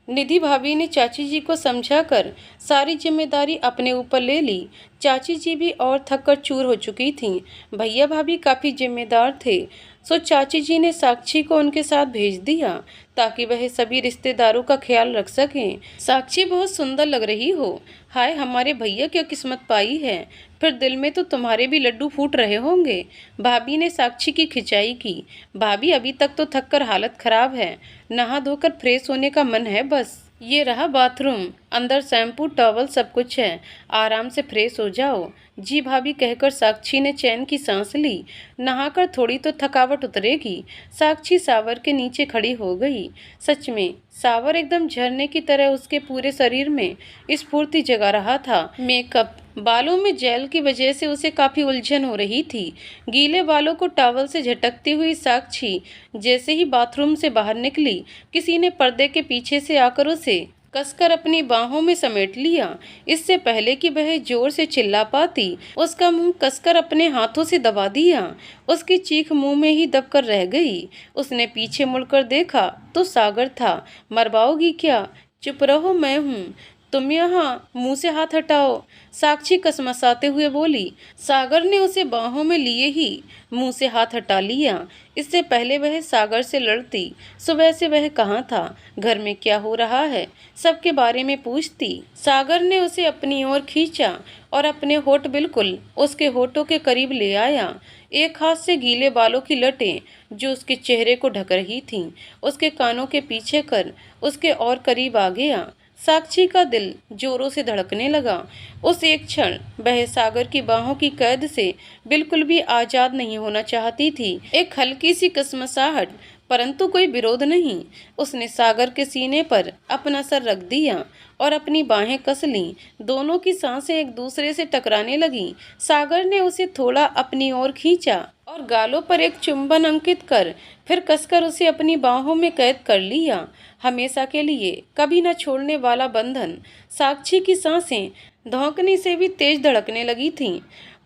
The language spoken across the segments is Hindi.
निधि भाभी ने चाची जी को समझाकर सारी जिम्मेदारी अपने ऊपर ले ली। चाची जी भी और थक कर चूर हो चुकी थीं। भैया भाभी काफ़ी जिम्मेदार थे, सो चाची जी ने साक्षी को उनके साथ भेज दिया ताकि वह सभी रिश्तेदारों का ख्याल रख सकें। साक्षी बहुत सुंदर लग रही हो। हाय, हमारे भैया क्या किस्मत पाई है। फिर दिल में तो तुम्हारे भी लड्डू फूट रहे होंगे। भाभी ने साक्षी की खिंचाई की। भाभी अभी तक तो थक कर हालत खराब है, नहा धोकर फ्रेश होने का मन है बस। ये रहा बाथरूम, अंदर शैम्पू टॉवल सब कुछ है, आराम से फ्रेश हो जाओ। जी भाभी कहकर साक्षी ने चैन की सांस ली। नहाकर थोड़ी तो थकावट उतरेगी। साक्षी शावर के नीचे खड़ी हो गई। सच में शावर एकदम झरने की तरह उसके पूरे शरीर में स्फूर्ति जगा रहा था। मेकअप, बालों में जेल की वजह से उसे काफ़ी उलझन हो रही थी। गीले बालों को टॉवल से झटकती हुई साक्षी जैसे ही बाथरूम से बाहर निकली, किसी ने पर्दे के पीछे से आकर उसे कसकर अपनी बाहों में समेट लिया। इससे पहले कि वह जोर से चिल्ला पाती, उसका मुंह कसकर अपने हाथों से दबा दिया। उसकी चीख मुंह में ही दबकर रह गई। उसने पीछे मुड़कर देखा तो सागर था। मरवाओगी क्या? चुप रहो, मैं हूँ। तुम यहाँ, मुंह से हाथ हटाओ, साक्षी कसमसाते हुए बोली। सागर ने उसे बाहों में लिए ही मुंह से हाथ हटा लिया। इससे पहले वह सागर से लड़ती, सुबह से वह कहाँ था, घर में क्या हो रहा है, सबके बारे में पूछती। सागर ने उसे अपनी ओर खींचा और अपने होठ बिल्कुल उसके होठों के करीब ले आया। एक हाथ से गीले बालों की लटें जो उसके चेहरे को ढक रही थीं, उसके कानों के पीछे कर उसके और करीब आ गया। साक्षी का दिल जोरों से धड़कने लगा। उस एक क्षण वह सागर की बाहों की कैद से बिल्कुल भी आजाद नहीं होना चाहती थी। एक हल्की सी कसमसाहट, परंतु कोई विरोध नहीं। उसने सागर के सीने पर अपना सर रख दिया और अपनी बाहें कस लीं। दोनों की सांसें एक दूसरे से टकराने लगीं। सागर ने उसे थोड़ा अपनी ओर खींचा और गालों पर एक चुंबन अंकित कर फिर कसकर उसे अपनी बाहों में कैद कर लिया। हमेशा के लिए कभी न छोड़ने वाला बंधन। साक्षी की सांसें धौंकने से भी तेज धड़कने लगी थीं।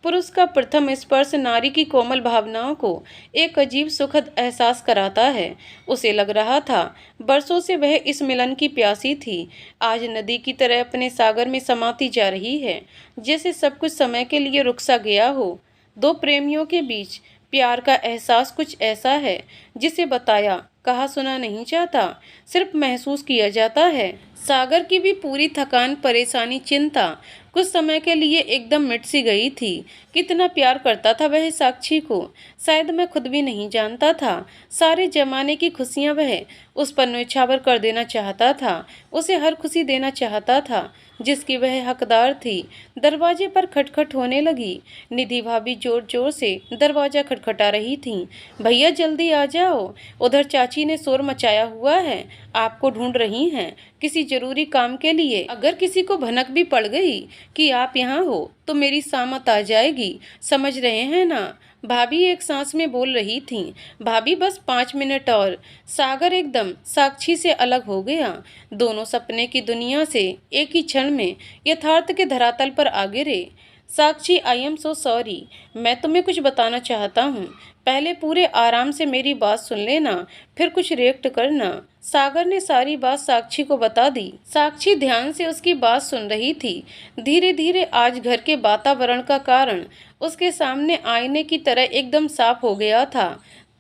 पुरुष का प्रथम स्पर्श नारी की कोमल भावनाओं को एक अजीब सुखद एहसास कराता है। उसे लग रहा था बरसों से वह इस मिलन की प्यासी थी, आज नदी की तरह अपने सागर में समाती जा रही है। जैसे सब कुछ समय के लिए रुक सा गया हो। दो प्रेमियों के बीच प्यार का एहसास कुछ ऐसा है जिसे बताया कहा सुना नहीं जाता, सिर्फ महसूस किया जाता है। सागर की भी पूरी थकान, परेशानी, चिंता कुछ समय के लिए एकदम मिट सी गई थी। कितना प्यार करता था वह साक्षी को, शायद मैं खुद भी नहीं जानता था। सारे जमाने की खुशियां वह उस पर न्यौछावर कर देना चाहता था, उसे हर खुशी देना चाहता था जिसकी वह हकदार थी। दरवाजे पर खटखट होने लगी। निधि भाभी जोर जोर से दरवाजा खटखटा रही थीं। भैया जल्दी आ जाओ, उधर चाची ने शोर मचाया हुआ है, आपको ढूंढ रही हैं किसी जरूरी काम के लिए। अगर किसी को भनक भी पड़ गई कि आप यहाँ हो तो मेरी सामत आ जाएगी, समझ रहे हैं ना? भाभी एक सांस में बोल रही थीं। भाभी बस 5 मिनट और। सागर एकदम साक्षी से अलग हो गया। दोनों सपने की दुनिया से एक ही क्षण में यथार्थ के धरातल पर आ गिरे। साक्षी, आई एम सो सॉरी, मैं तुम्हें कुछ बताना चाहता हूँ। पहले पूरे आराम से मेरी बात सुन लेना, फिर कुछ रिएक्ट करना। सागर ने सारी बात साक्षी को बता दी। साक्षी ध्यान से उसकी बात सुन रही थी। धीरे धीरे आज घर के वातावरण का कारण उसके सामने आईने की तरह एकदम साफ हो गया था।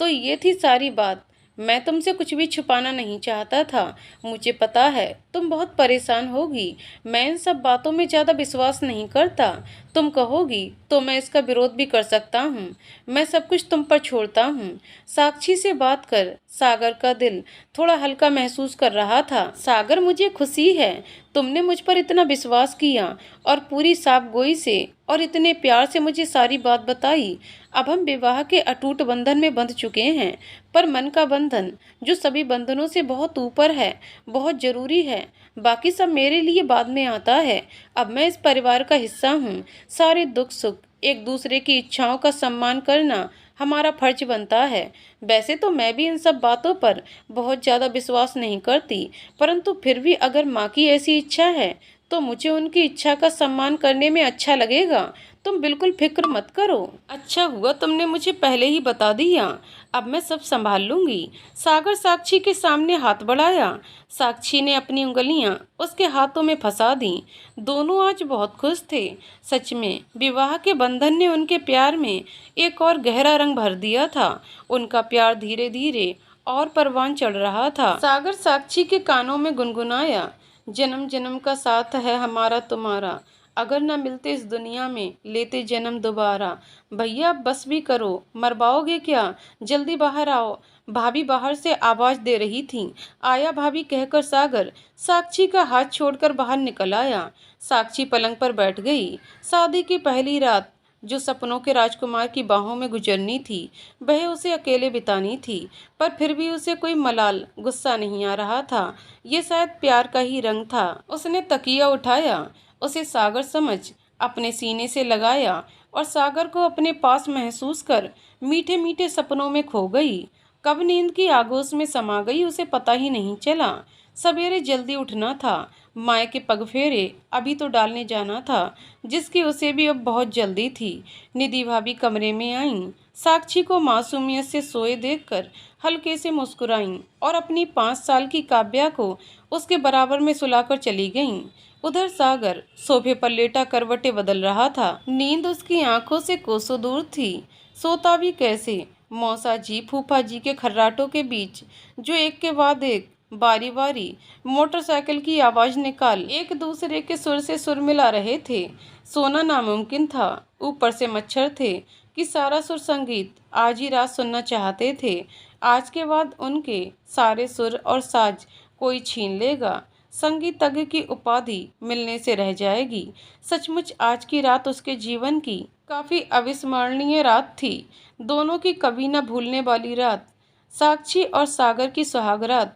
तो ये थी सारी बात। मैं तुमसे कुछ भी छुपाना नहीं चाहता था। मुझे पता है तुम बहुत परेशान होगी। मैं इन सब बातों में ज़्यादा विश्वास नहीं करता। तुम कहोगी तो मैं इसका विरोध भी कर सकता हूँ। मैं सब कुछ तुम पर छोड़ता हूँ। साक्षी से बात कर सागर का दिल थोड़ा हल्का महसूस कर रहा था। सागर, मुझे खुशी है तुमने मुझ पर इतना विश्वास किया और पूरी साफगोई से और इतने प्यार से मुझे सारी बात बताई। अब हम विवाह के अटूट बंधन में बंध चुके हैं, पर मन का बंधन जो सभी बंधनों से बहुत ऊपर है, बहुत जरूरी है। बाकी सब मेरे लिए बाद में आता है। अब मैं इस परिवार का हिस्सा हूँ। सारे दुख सुख, एक दूसरे की इच्छाओं का सम्मान करना हमारा फर्ज बनता है। वैसे तो मैं भी इन सब बातों पर बहुत ज़्यादा विश्वास नहीं करती, परंतु फिर भी अगर माँ की ऐसी इच्छा है तो मुझे उनकी इच्छा का सम्मान करने में अच्छा लगेगा। तुम बिल्कुल फिक्र मत करो। अच्छा हुआ तुमने मुझे पहले ही बता दिया, अब मैं सब संभाल लूंगी। सागर साक्षी के सामने हाथ बढ़ाया। साक्षी ने अपनी उंगलियां उसके हाथों में फंसा दी। दोनों आज बहुत खुश थे। सच में विवाह के बंधन ने उनके प्यार में एक और गहरा रंग भर दिया था। उनका प्यार धीरे धीरे और परवान चढ़ रहा था। सागर साक्षी के कानों में गुनगुनाया, जन्म जन्म का साथ है हमारा तुम्हारा, अगर न मिलते इस दुनिया में लेते जन्म दोबारा। भैया अब बस भी करो, मरवाओगे क्या, जल्दी बाहर आओ। भाभी बाहर से आवाज दे रही थी। आया भाभी कहकर सागर साक्षी का हाथ छोड़कर बाहर निकल आया। साक्षी पलंग पर बैठ गई। शादी की पहली रात जो सपनों के राजकुमार की बाहों में गुजरनी थी, वह उसे अकेले बितानी थी। पर फिर भी उसे कोई मलाल गुस्सा नहीं आ रहा था। ये शायद प्यार का ही रंग था। उसने तकिया उठाया, उसे सागर समझ अपने सीने से लगाया और सागर को अपने पास महसूस कर मीठे मीठे सपनों में खो गई। कब नींद की आगोश में समा गई उसे पता ही नहीं चला। सवेरे जल्दी उठना था, माए के पग फेरे अभी तो डालने जाना था, जिसकी उसे भी अब बहुत जल्दी थी। निधि भाभी कमरे में आईं। साक्षी को मासूमियत से सोए देखकर हल्के से मुस्कुराईं और अपनी 5 साल की काव्या को उसके बराबर में सुलाकर चली गईं। उधर सागर सोफे पर लेटा करवटें बदल रहा था। नींद उसकी आंखों से कोसों दूर थी। सोता भी कैसे, मौसा जी फूफा जी के खर्राटों के बीच, जो एक के बाद एक बारी बारी मोटरसाइकिल की आवाज निकाल एक दूसरे के सुर से सुर मिला रहे थे। सोना नामुमकिन था। ऊपर से मच्छर थे कि सारा सुर संगीत आज ही रात सुनना चाहते थे। आज के बाद उनके सारे सुर और साज कोई छीन लेगा। संगीतज्ञ की उपाधि मिलने से रह जाएगी। सचमुच आज की रात उसके जीवन की काफी अविस्मरणीय रात थी। दोनों की कभी न भूलने वाली रात। साक्षी और सागर की सुहाग रात।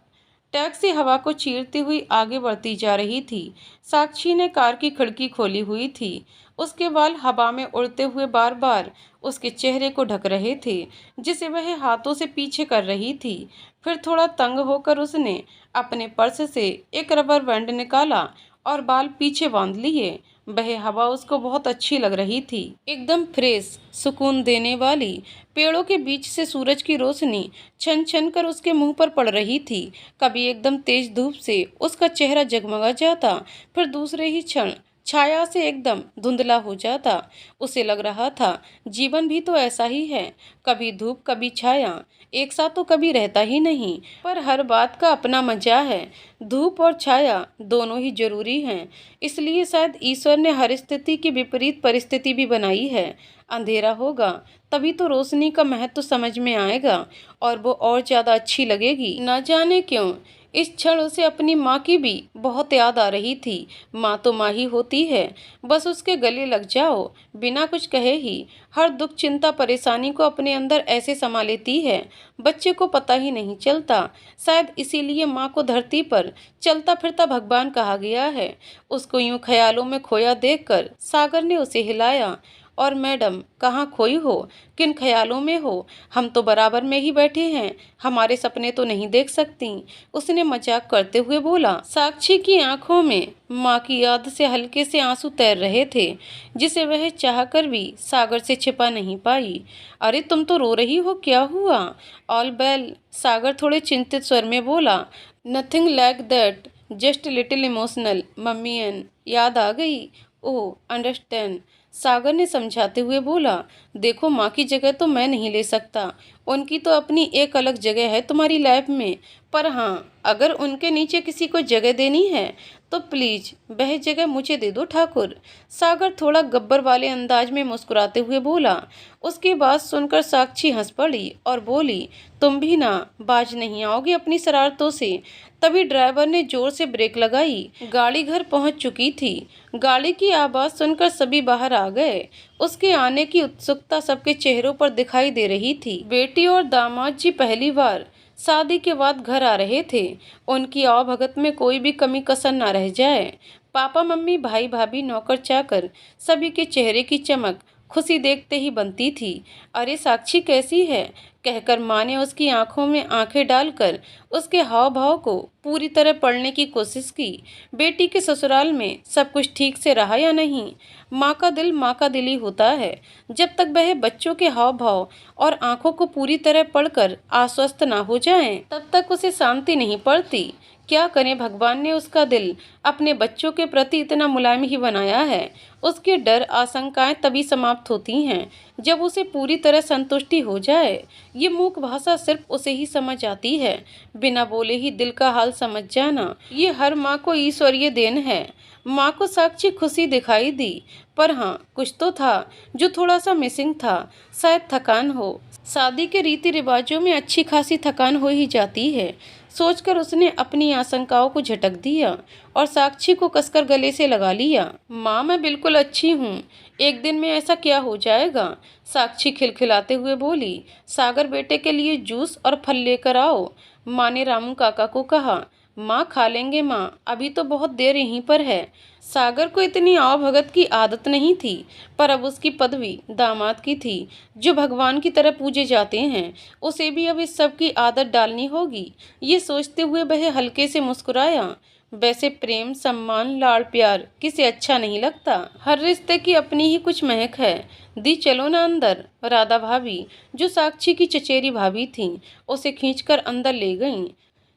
टैक्सी हवा को चीरती हुई आगे बढ़ती जा रही थी। साक्षी ने कार की खिड़की खोली हुई थी। उसके बाल हवा में उड़ते हुए बार बार उसके चेहरे को ढक रहे थे, जिसे वह हाथों से पीछे कर रही थी। फिर थोड़ा तंग होकर उसने अपने पर्स से एक रबर बैंड निकाला और बाल पीछे बांध लिए। वह हवा उसको बहुत अच्छी लग रही थी, एकदम फ्रेश, सुकून देने वाली। पेड़ों के बीच से सूरज की रोशनी छन छन कर उसके मुंह पर पड़ रही थी। कभी एकदम तेज धूप से उसका चेहरा जगमगा जाता, फिर दूसरे ही क्षण छाया से एकदम धुंधला हो जाता। उसे लग रहा था जीवन भी तो ऐसा ही है, कभी धूप कभी छाया, एक साथ तो कभी रहता ही नहीं। पर हर बात का अपना मजा है। धूप और छाया दोनों ही जरूरी हैं। इसलिए शायद ईश्वर ने हर स्थिति की विपरीत परिस्थिति भी बनाई है। अंधेरा होगा तभी तो रोशनी का महत्व समझ में आएगा और वो और ज्यादा अच्छी लगेगी। न जाने क्यों इस क्षण उसे अपनी माँ की भी बहुत याद आ रही थी। माँ तो माँ ही होती है, बस उसके गले लग जाओ बिना कुछ कहे ही। हर दुख चिंता परेशानी को अपने अंदर ऐसे समा लेती है, बच्चे को पता ही नहीं चलता। शायद इसीलिए माँ को धरती पर चलता फिरता भगवान कहा गया है। उसको यूं ख्यालों में खोया देखकर सागर ने उसे हिलाया। और मैडम कहाँ खोई हो, किन ख्यालों में हो, हम तो बराबर में ही बैठे हैं, हमारे सपने तो नहीं देख सकती, उसने मजाक करते हुए बोला। साक्षी की आंखों में माँ की याद से हल्के से आंसू तैर रहे थे, जिसे वह चाहकर भी सागर से छिपा नहीं पाई। अरे तुम तो रो रही हो, क्या हुआ? ऑल वेल, सागर थोड़े चिंतित स्वर में बोला। Nothing like that, just little emotional mummy एन, याद आ गई। ओह अंडरस्टैंड, सागर ने समझाते हुए बोला। देखो माँ की जगह तो मैं नहीं ले सकता, उनकी तो अपनी एक अलग जगह है तुम्हारी लाइफ में। पर हाँ, अगर उनके नीचे किसी को जगह देनी है तो प्लीज वह जगह मुझे दे दो ठाकुर। सागर थोड़ा गब्बर वाले अंदाज में मुस्कुराते हुए बोला। उसकी बात सुनकर साक्षी हंस पड़ी और बोली, तुम भी ना बाज नहीं आओगे अपनी शरारतों से। तभी ड्राइवर ने जोर से ब्रेक लगाई। गाड़ी घर पहुंच चुकी थी। गाड़ी की आवाज सुनकर सभी बाहर आ गए। उसके आने की उत्सुकता सबके चेहरों पर दिखाई दे रही थी। बेटी और दामाद जी पहली बार शादी के बाद घर आ रहे थे। उनकी आवभगत में कोई भी कमी कसर न रह जाए। पापा मम्मी भाई भाभी नौकर चाकर सभी के चेहरे की चमक खुशी देखते ही बनती थी। अरे साक्षी कैसी है, कहकर माँ ने उसकी आंखों में आंखें डालकर उसके हाव भाव को पूरी तरह पढ़ने की कोशिश की। बेटी के ससुराल में सब कुछ ठीक से रहा या नहीं? माँ का दिल ही होता है। जब तक वह बच्चों के हाव भाव और आंखों को पूरी तरह पढ़कर आश्वस्त ना हो जाएं, तब तक उसे शांति नहीं पड़ती। क्या करें, भगवान ने उसका दिल अपने बच्चों के प्रति इतना मुलायम ही बनाया है। उसके डर आशंकाएं तभी समाप्त होती हैं जब उसे पूरी तरह संतुष्टि हो जाए। ये मूक भाषा सिर्फ उसे ही समझ आती है, बिना बोले ही दिल का हाल समझ जाना, ये हर माँ को ईश्वरीय देन है। माँ को साक्षी खुशी दिखाई दी, पर हाँ, कुछ तो था जो थोड़ा सा मिसिंग था। शायद थकान हो। शादी के रीति रिवाजों में अच्छी खासी थकान हो ही जाती है, सोचकर उसने अपनी आशंकाओं को झटक दिया और साक्षी को कसकर गले से लगा लिया। माँ, मैं बिल्कुल अच्छी हूँ, एक दिन में ऐसा क्या हो जाएगा? साक्षी खिलखिलाते हुए बोली। सागर बेटे के लिए जूस और फल लेकर आओ, माँ ने रामू काका को कहा। माँ, खा लेंगे माँ, अभी तो बहुत देर यहीं पर है। सागर को इतनी आवभगत की आदत नहीं थी, पर अब उसकी पदवी दामाद की थी जो भगवान की तरह पूजे जाते हैं, उसे भी अब इस सब की आदत डालनी होगी। ये सोचते हुए वह हल्के से मुस्कुराया। वैसे प्रेम, सम्मान, लाड़ प्यार किसे अच्छा नहीं लगता? हर रिश्ते की अपनी ही कुछ महक है। दी, चलो ना अंदर। राधा भाभी, जो साक्षी की चचेरी भाभी थीं, उसे खींचकर अंदर ले गईं।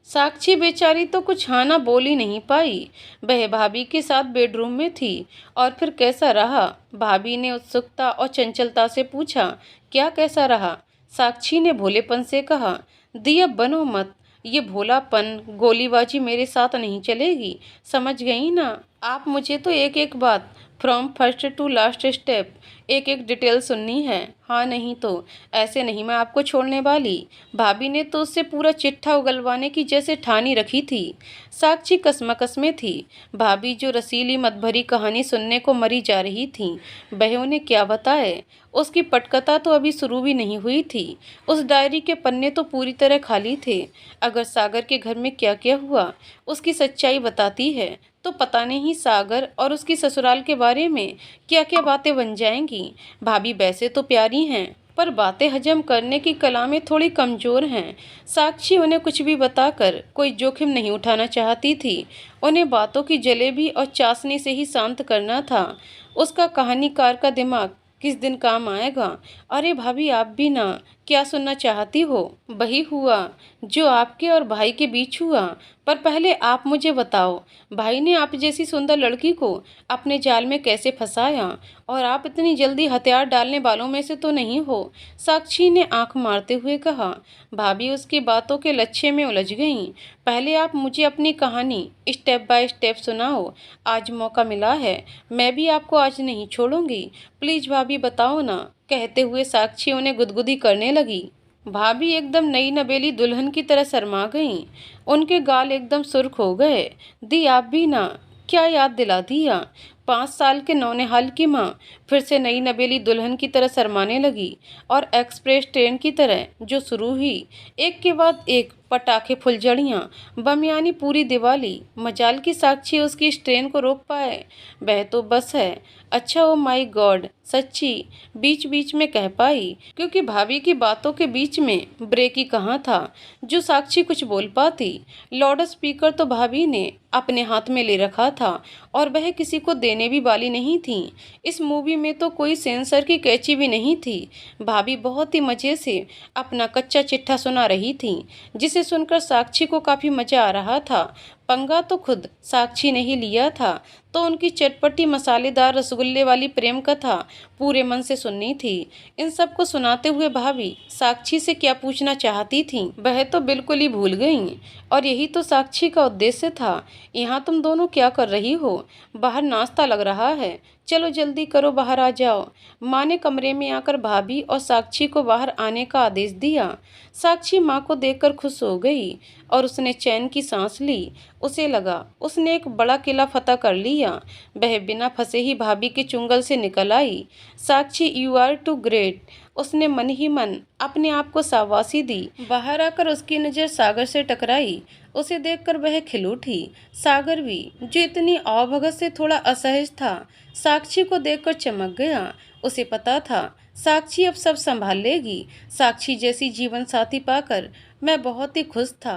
साक्षी बेचारी तो कुछ हाँ ना बोल ही नहीं पाई। वह भाभी के साथ बेडरूम में थी। और फिर कैसा रहा? भाभी ने उत्सुकता और चंचलता से पूछा। क्या कैसा रहा? साक्षी ने भोलेपन से कहा। दी, अब बनो मत, ये भोलापन गोलीबाजी मेरे साथ नहीं चलेगी, समझ गई ना? आप मुझे तो एक एक बात, from first to last step, एक एक डिटेल सुननी है। हाँ, नहीं तो ऐसे नहीं मैं आपको छोड़ने वाली। भाभी ने तो उससे पूरा चिट्ठा उगलवाने की जैसे ठानी रखी थी। साक्षी कसमकस में थी। भाभी जो रसीली मतभरी कहानी सुनने को मरी जा रही थी, वह उन्हें क्या बताए? उसकी पटकथा तो अभी शुरू भी नहीं हुई थी। उस डायरी के पन्ने तो पूरी तरह खाली थे। अगर सागर के घर में क्या क्या हुआ उसकी सच्चाई बताती है, तो पता नहीं सागर और उसकी ससुराल के बारे में क्या क्या बातें बन जाएंगी। भाभी वैसे तो प्यारी हैं, पर बातें हजम करने की कला में थोड़ी कमज़ोर हैं। साक्षी उन्हें कुछ भी बताकर कोई जोखिम नहीं उठाना चाहती थी। उन्हें बातों की जलेबी और चाशनी से ही शांत करना था। उसका कहानीकार का दिमाग किस दिन काम आएगा? अरे भाभी, आप भी ना, क्या सुनना चाहती हो? वही हुआ जो आपके और भाई के बीच हुआ। पर पहले आप मुझे बताओ, भाई ने आप जैसी सुंदर लड़की को अपने जाल में कैसे फंसाया? और आप इतनी जल्दी हथियार डालने वालों में से तो नहीं हो? साक्षी ने आंख मारते हुए कहा। भाभी उसकी बातों के लच्छे में उलझ गईं। पहले आप मुझे अपनी कहानी स्टेप बाय स्टेप सुनाओ। आज मौका मिला है, मैं भी आपको आज नहीं छोड़ूंगी। प्लीज भाभी, बताओ ना, कहते हुए साक्षी उन्हें गुदगुदी करने लगी। भाभी एकदम नई नवेली दुल्हन की तरह शर्मा गईं। उनके गाल एकदम सुर्ख हो गए। दी, आप भी ना, क्या याद दिला दिया? 5 साल के नौनिहाल की माँ फिर से नई नवेली दुल्हन की तरह शर्माने लगी और एक्सप्रेस ट्रेन की तरह जो शुरू हुई, एक के बाद एक पटाखे, फुलझड़ियाँ, बम, यानी पूरी दिवाली। मजाल की साक्षी उसकी इस ट्रेन को रोक पाए। वह तो बस है। अच्छा, ओ माय गॉड, सच्ची, बीच बीच में कह पाई, क्योंकि भाभी की बातों के बीच में ब्रेक ही कहाँ था जो साक्षी कुछ बोल पाती। लाउड स्पीकर तो भाभी ने अपने हाथ में ले रखा था और वह किसी को देने भी वाली नहीं थी। इस मूवी में तो कोई सेंसर की कैची भी नहीं थी। भाभी बहुत ही मज़े से अपना कच्चा चिट्ठा सुना रही थी, जिसे सुनकर साक्षी को काफ़ी मज़ा आ रहा था। पंगा तो खुद साक्षी ने ही लिया था, तो उनकी चटपटी मसालेदार रसगुल्ले वाली प्रेम कथा पूरे मन से सुननी थी। इन सब को सुनाते हुए भाभी साक्षी से क्या पूछना चाहती थीं, वह तो बिल्कुल ही भूल गईं। और यही तो साक्षी का उद्देश्य था। यहाँ तुम दोनों क्या कर रही हो? बाहर नाश्ता लग रहा है, चलो जल्दी करो, बाहर आ जाओ। माँ ने कमरे में आकर भाभी और साक्षी को बाहर आने का आदेश दिया। साक्षी माँ को देखकर खुश हो गई और उसने चैन की सांस ली। उसे लगा उसने एक बड़ा किला फतह कर लिया। वह बिना फंसे ही भाभी के चुंगल से निकल आई। साक्षी, यू आर टू ग्रेट, उसने मन ही मन अपने आप को शाबाशी दी। बाहर आकर उसकी नज़र सागर से टकराई। उसे देखकर वह खिल उठी। सागर भी, जो इतनी आवभगत से थोड़ा असहज था, साक्षी को देखकर चमक गया। उसे पता था साक्षी अब सब संभाल लेगी। साक्षी जैसी जीवन साथी पाकर मैं बहुत ही खुश था।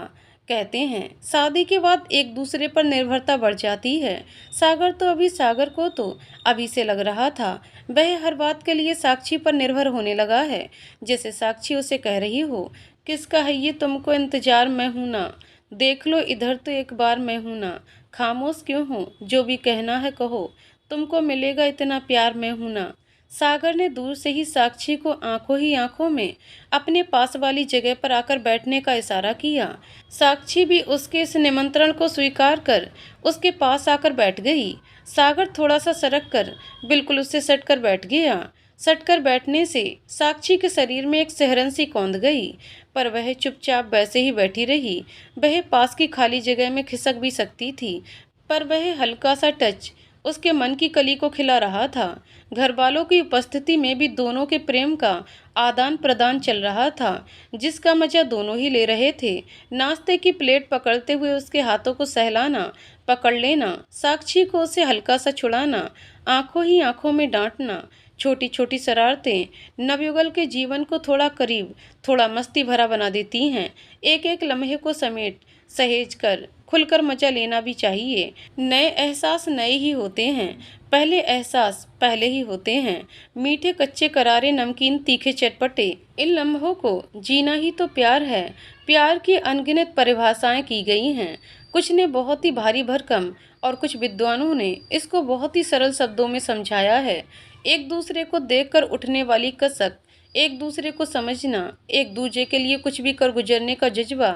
कहते हैं शादी के बाद एक दूसरे पर निर्भरता बढ़ जाती है। सागर को तो अभी से लग रहा था वह हर बात के लिए साक्षी पर निर्भर होने लगा है। जैसे साक्षी उसे कह रही हो, किसका है ये तुमको इंतजार, मैं हूं ना, देख लो इधर तो एक बार, मैं हूं ना, खामोश क्यों हो, जो भी कहना है कहो, तुमको मिलेगा इतना प्यार, मैं हूं ना। सागर ने दूर से ही साक्षी को आंखों ही आंखों में अपने पास वाली जगह पर आकर बैठने का इशारा किया। साक्षी भी उसके इस निमंत्रण को स्वीकार कर उसके पास आकर बैठ गई। सागर थोड़ा सा सरक कर बिल्कुल उससे सटकर बैठ गया। सटकर बैठने से साक्षी के शरीर में एक सिहरन सी कौंध गई, पर वह चुपचाप वैसे ही बैठी रही। वह पास की खाली जगह में खिसक भी सकती थी, पर वह हल्का सा टच उसके मन की कली को खिला रहा था। घर वालों की उपस्थिति में भी दोनों के प्रेम का आदान प्रदान चल रहा था, जिसका मजा दोनों ही ले रहे थे। नाश्ते की प्लेट पकड़ते हुए उसके हाथों को सहलाना, पकड़ लेना, साक्षी को उसे हल्का सा छुड़ाना, आंखों ही आंखों में डांटना, छोटी छोटी शरारतें नवयुगल के जीवन को थोड़ा करीब, थोड़ा मस्ती भरा बना देती हैं। एक एक लम्हे को समेट सहेज कर खुलकर मजा लेना भी चाहिए। नए एहसास नए ही होते हैं, पहले एहसास पहले ही होते हैं। मीठे कच्चे करारे नमकीन तीखे चटपटे, इन लम्हों को जीना ही तो प्यार है। प्यार की अनगिनत परिभाषाएं की गई हैं। कुछ ने बहुत ही भारी भरकम और कुछ विद्वानों ने इसको बहुत ही सरल शब्दों में समझाया है। एक दूसरे को देखकर उठने वाली कसक, एक दूसरे को समझना, एक दूसरे के लिए कुछ भी कर गुजरने का जज्बा,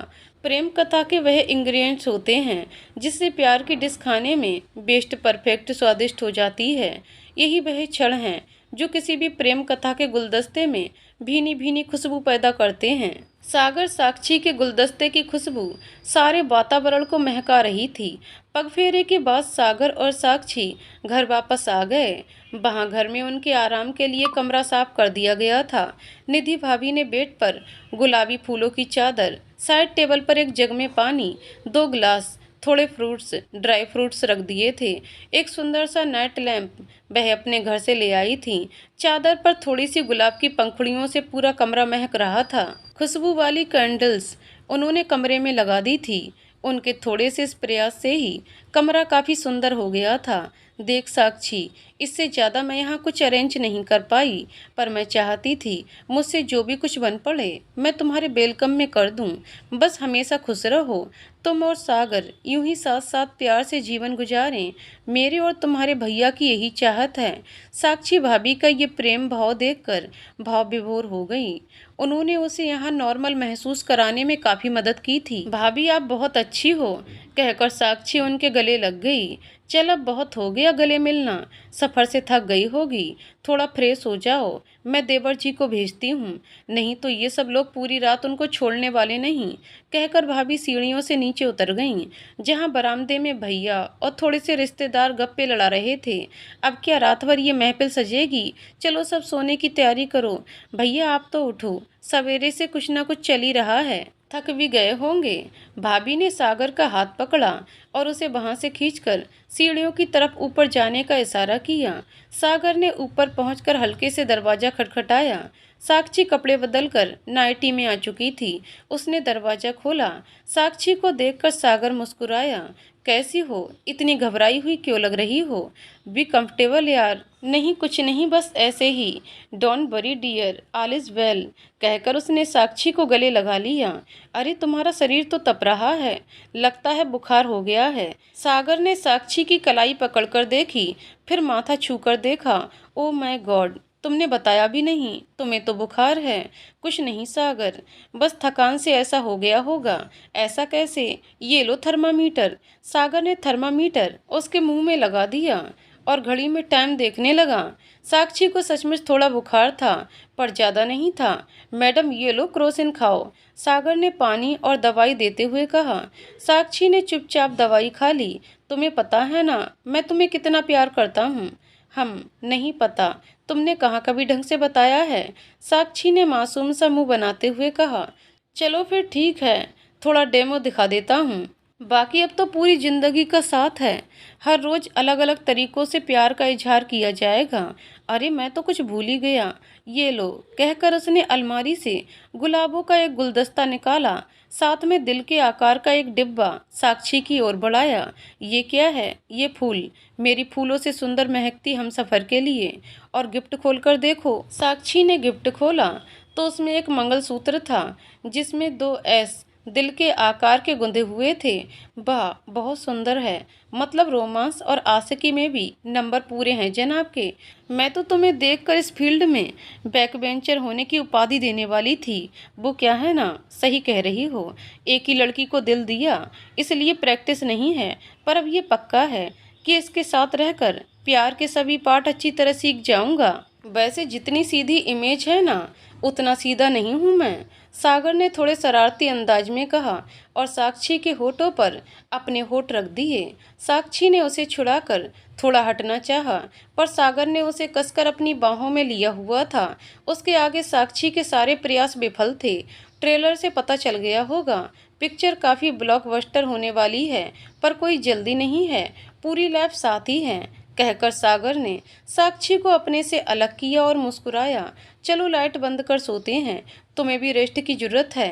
प्रेम कथा के वह इंग्रेडिएंट्स होते हैं जिससे प्यार की डिश खाने में बेस्ट परफेक्ट स्वादिष्ट हो जाती है। यही वह क्षण हैं जो किसी भी प्रेम कथा के गुलदस्ते में भीनी भीनी खुशबू पैदा करते हैं। सागर साक्षी के गुलदस्ते की खुशबू सारे वातावरण को महका रही थी। पगफेरे के बाद सागर और साक्षी घर वापस आ गए। वहां घर में उनके आराम के लिए कमरा साफ कर दिया गया था। निधि भाभी ने बेड पर गुलाबी फूलों की चादर, साइड टेबल पर एक जग में पानी, 2 गिलास, थोड़े फ्रूट्स, ड्राई फ्रूट्स रख दिए थे। एक सुंदर सा नाइट लैंप वह अपने घर से ले आई थी। चादर पर थोड़ी सी गुलाब की पंखुड़ियों से पूरा कमरा महक रहा था। खुशबू वाली कैंडल्स उन्होंने कमरे में लगा दी थी। उनके थोड़े से इस प्रयास से ही कमरा काफ़ी सुंदर हो गया था। देख साक्षी, इससे ज़्यादा मैं यहाँ कुछ अरेंज नहीं कर पाई, पर मैं चाहती थी मुझसे जो भी कुछ बन पड़े मैं तुम्हारे वेलकम में कर दूँ। बस हमेशा खुश रहो। तुम और सागर यूं ही साथ साथ प्यार से जीवन गुजारें। मेरे और तुम्हारे भैया की यही चाहत है। साक्षी भाभी का ये प्रेम भाव देखकर भाव विभोर हो गई। उन्होंने उसे यहाँ नॉर्मल महसूस कराने में काफ़ी मदद की थी। भाभी आप बहुत अच्छी हो, कहकर साक्षी उनके गले लग गई। चल अब बहुत हो गया गले मिलना, सफ़र से थक गई होगी, थोड़ा फ्रेश हो जाओ, मैं देवर जी को भेजती हूँ, नहीं तो ये सब लोग पूरी रात उनको छोड़ने वाले नहीं। कहकर भाभी सीढ़ियों से नीचे उतर गईं, जहाँ बरामदे में भैया और थोड़े से रिश्तेदार गप्पे लड़ा रहे थे। अब क्या रात भर ये महफिल सजेगी? चलो सब सोने की तैयारी करो। भैया आप तो उठो, सवेरे से कुछ ना कुछ चल ही रहा है, थक भी गए होंगे। भाभी ने सागर का हाथ पकड़ा और उसे वहां से खींचकर सीढ़ियों की तरफ ऊपर जाने का इशारा किया। सागर ने ऊपर पहुंचकर हल्के से दरवाजा खटखटाया। साक्षी कपड़े बदलकर नाइटी में आ चुकी थी। उसने दरवाजा खोला। साक्षी को देखकर सागर मुस्कुराया। कैसी हो? इतनी घबराई हुई क्यों लग रही हो? बी कंफर्टेबल यार। नहीं कुछ नहीं, बस ऐसे ही। Don't worry dear, all is well, कहकर उसने साक्षी को गले लगा लिया। अरे तुम्हारा शरीर तो तप रहा है, लगता है बुखार हो गया है। सागर ने साक्षी की कलाई पकड़कर देखी, फिर माथा छूकर देखा। ओ माय गॉड, तुमने बताया भी नहीं, तुम्हें तो बुखार है। कुछ नहीं सागर, बस थकान से ऐसा हो गया होगा। ऐसा कैसे? ये लो थर्मामीटर। सागर ने थर्मामीटर उसके मुंह में लगा दिया और घड़ी में टाइम देखने लगा। साक्षी को सचमुच थोड़ा बुखार था, पर ज़्यादा नहीं था। मैडम ये लो क्रोसिन खाओ, सागर ने पानी और दवाई देते हुए कहा। साक्षी ने चुपचाप दवाई खा ली। तुम्हें पता है ना मैं तुम्हें कितना प्यार करता हूँ। नहीं पता। तुमने कहाँ कभी ढंग से बताया है? साक्षी ने मासूम सा मुंह बनाते हुए कहा। चलो फिर ठीक है, थोड़ा डेमो दिखा देता हूँ। बाकी अब तो पूरी जिंदगी का साथ है। हर रोज अलग अलग तरीकों से प्यार का इजहार किया जाएगा। अरे मैं तो कुछ भूल ही गया। ये लो, कहकर उसने अलमारी से गुलाबों का एक गुलदस्ता निकाला, साथ में दिल के आकार का एक डिब्बा साक्षी की ओर बढ़ाया। ये क्या है? ये फूल, मेरी फूलों से सुंदर महकती हम सफर के लिए। और गिफ्ट खोलकर देखो। साक्षी ने गिफ्ट खोला तो उसमें एक मंगलसूत्र था, जिसमें 2 S दिल के आकार के गुंदे हुए थे। वाह, बहुत सुंदर है। मतलब रोमांस और आशिकी में भी नंबर पूरे हैं जनाब के। मैं तो तुम्हें देखकर इस फील्ड में बैक बेंचर होने की उपाधि देने वाली थी। वो क्या है ना, सही कह रही हो। एक ही लड़की को दिल दिया, इसलिए प्रैक्टिस नहीं है, पर अब ये पक्का है कि इसके साथ रहकर प्यार के सभी पार्ट अच्छी तरह सीख जाऊंगा। वैसे जितनी सीधी इमेज है ना, उतना सीधा नहीं हूँ मैं, सागर ने थोड़े शरारती अंदाज में कहा और साक्षी के होठों पर अपने होठ रख दिए। साक्षी ने उसे छुड़ाकर थोड़ा हटना चाहा, पर सागर ने उसे कसकर अपनी बाहों में लिया हुआ था। उसके आगे साक्षी के सारे प्रयास विफल थे। ट्रेलर से पता चल गया होगा, पिक्चर काफ़ी ब्लॉकबस्टर होने वाली है, पर कोई जल्दी नहीं है, पूरी लैब साथ ही है, कहकर सागर ने साक्षी को अपने से अलग किया और मुस्कुराया। चलो लाइट बंद कर सोते हैं, तुम्हें भी रेस्ट की जरूरत है,